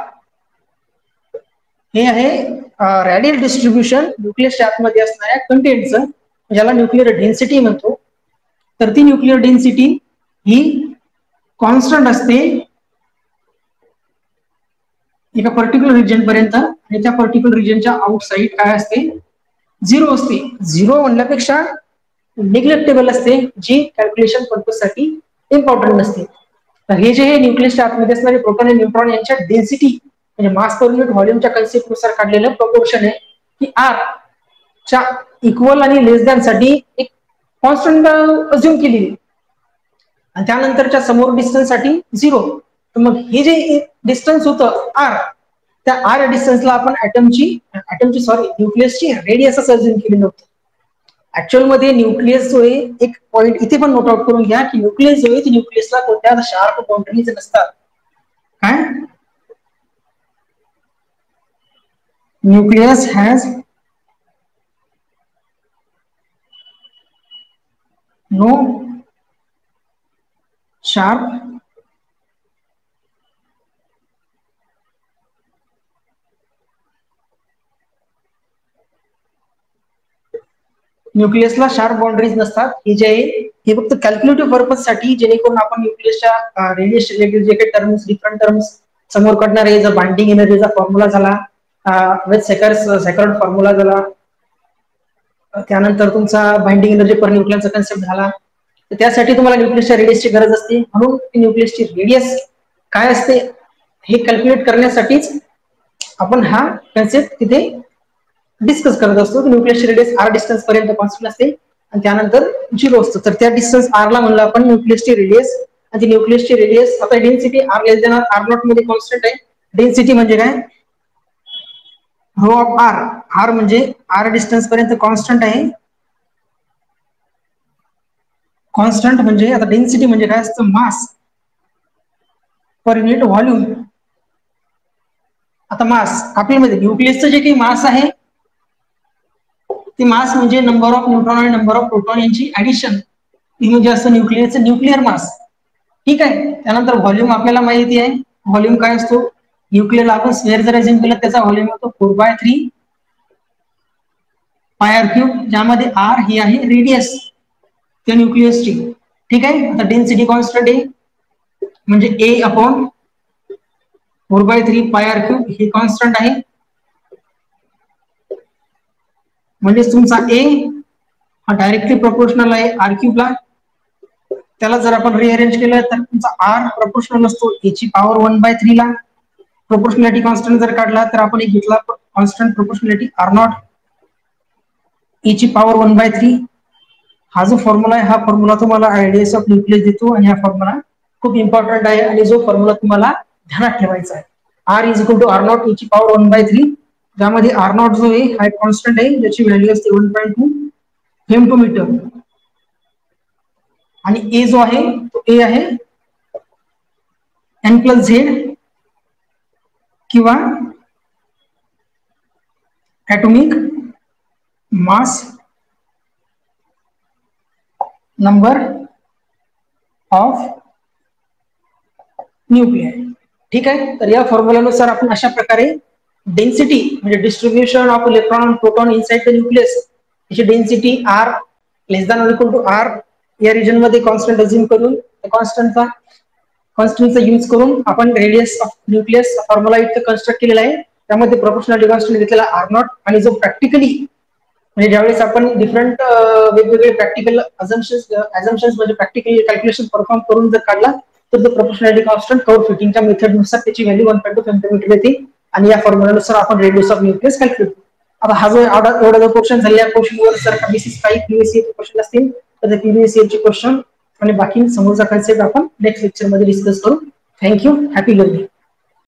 हे आहे रॅडियल डिस्ट्रीब्युशन न्यूक्लियसच्या आतमध्ये असणाऱ्या कंटेंटचं, ज्याला न्यूक्लिअर डेन्सिटी म्हणतो. तर ती न्यूक्लिअर डेन्सिटी ही कॉन्स्टंट असते एका पर्टिक्युलर रिजन पर्यंत, आणि त्या पर्टिक्युलर रिजनच्या आउटसाइड काय असते, 0 असते. 0 म्हणण्यापेक्षा निग्लेक्टेबल असते, जी कॅल्क्युलेशन पर्पज साठी इम्पॉर्टंट नसते. तर हे जे न्यूक्लियसच्या आतमध्ये असणारे प्रोटॉन आणि न्यूट्रॉन यांच्या डेन्सिटी म्हणजे मास पर युनिट व्हॉल्यूमच्या कन्सेप्ट नुसार काढलेलं प्रपोर्शन आहे की आर च्या इक्वल आणि लेस दॅन साठी एक कॉन्स्टंट अज्युम केलेली, आणि त्यानंतरच्या समोर डिस्टन्स साठी 0. तर मग हे जे डिस्टन्स होतं आर, त्या आर डिस्टन्सला आपण न्यूक्लियसची रेडियस असं अज्युम केलेलं होतं. ऍक्च्युअल मध्ये न्यूक्लियस जो आहे, एक पॉइंट इथे पण नोट आउट करून घ्या की न्यूक्लियस जो आहे ती न्यूक्लियसला कोणत्या शार्प बाउंड्रीज नसतात. काय, न्यूक्लियस हॅज नो शार्प न्यूक्लियसला शार्प बाउंड्रीज नसतात. हे जे आहे हे फक्त कॅल्क्युलेटिव्ह पर्पज साठी, जेणेकरून आपण न्यूक्लियसच्या रेडियस रिलेटेड जे काही टर्म्स, डिफरंट टर्म्स समोर कडणार आहे जर बाइंडिंग एनर्जीचा फॉर्म्युला झाला, विथ सेकंड फॉर्म्युला झाला, त्यानंतर तुमचा बाइंडिंग एनर्जी पर न्यूक्लियनचा कन्सेप्ट झाला. तर त्यासाठी तुम्हाला न्यूक्लियसच्या रेडियसची गरज असते, म्हणून न्यूक्लियसची रेडियस काय असते हे कॅल्क्युलेट करण्यासाठीच आपण हा कन्सेप्ट तिथे डिस्कस करत असतो. न्यूक्लियसची रेडियस r डिस्टन्स पर्यंत कॉन्स्टंट असते आणि त्यानंतर 0 असतो. तर त्या डिस्टन्स r ला म्हणलं आपण न्यूक्लियसची रेडियस, आणि न्यूक्लियसची रेडियस आता density r less than r not मध्ये कॉन्स्टंट आहे. डेन्सिटी म्हणजे काय, रो ऑफ r म्हणजे r डिस्टन्स पर्यंत कॉन्स्टंट आहे. कॉन्स्टंट म्हणजे आता डेन्सिटी म्हणजे काय असतं, मास पर युनिट व्हॉल्यूम. आता मास आपल्यामध्ये न्यूक्लियसचं जे काही मास आहे ते मास म्हणजे नंबर ऑफ न्यूट्रॉन आणि नंबर ऑफ प्रोटॉन यांची ऍडिशन, ही म्हणजे असं न्यूक्लियसचं न्यूक्लिअर मास. ठीक आहे. त्यानंतर व्हॉल्यूम आपल्याला माहिती आहे, व्हॉल्यूम काय असतो, न्यूक्लियरला आपण स्फेअर जर असेंड केलं त्याचा व्हॉल्यूम होतो 4/3 πr³, ज्यामध्ये r ही आहे रेडियस त्या न्यूक्लियसची. ठीक आहे. आता डेन्सिटी कॉन्स्टंट आहे म्हणजे a अपॉन 4/3 πr³ हे कॉन्स्टंट आहे. म्हणजे तुमचा a हा डायरेक्टली प्रोपोर्शनल आहे r³ ला. त्याला जर आपण रिअरेंज केलं तर तुमचा r प्रोपोर्शनल असतो a ची पॉवर 1/3 ला. प्रोपोर्शनॅलिटी कॉन्स्टंट जर काढला तर आपण एक घेतला कॉन्स्टंट प्रोपोर्शनॅलिटी r0 a ची पॉवर 1/3. हा जो फॉर्म्युला आहे हा फॉर्म्युला तुम्हाला रेडियस ऑफ न्यूक्लियस देतो आणि हा फॉर्म्युला खूप इम्पॉर्टंट आहे आणि जो फॉर्म्युला तुम्हाला ध्यानात ठेवायचा आहे. r is equal to r0 a ची पॉवर 1/3, ज्यामध्ये r0 जो आहे हा कॉन्स्टंट आहे ज्याची व्हॅल्यू असते 1.2 फेमटोमीटर आणि a जो आहे तो a आहे n+z किंवा atomic mass number of nuclear. ठीक आहे. तर या फॉर्म्युलानुसार आपण अशा प्रकारे डेन्सिटी म्हणजे distribution of electron proton inside the nucleus, याची density r less than or equal to r या रिजन मध्ये कॉन्स्टंट अझ्युम करून कॉन्स्टंटचा यूज करून आपण रेडियस ऑफ न्यूक्लियस फॉर्म्युला इथे कन्स्ट्रक्ट केलेला आहे. त्यामध्ये प्रोपोर्शनॅलिटी कॉन्स्टंट घेतलेला r0 आणि जो प्रॅक्टिकली म्हणजे ज्यावेळेस आपण डिफरंट वेगवेगळे प्रॅक्टिकल अझम्पशन्स म्हणजे प्रॅक्टिकल कॅल्क्युलेशन परफॉर्म करून जर काढला तर तो प्रोपोर्शनॅलिटी कॉन्स्टंट कर्व फिटिंगच्या मेथडनुसार त्याची व्हॅल्यू 1.2 फेमटोमीटर येते आणि या फॉर्म्युलानुसार आपण रेडियस ऑफ न्यूक्लियस कॅल्क्युलेट. आता हा जो एवढा जो क्वेश्चन झाला या क्वेश्चनवर जर बेसिस काही पीव्हीसी क्वेश्चन असतील तर ते पीव्हीसी चे क्वेश्चन आणि बाकी समोरचा कन्सेप्ट आपण नेक्स्ट लेक्चर मध्ये डिस्कस करू. थँक्यू. Happy learning.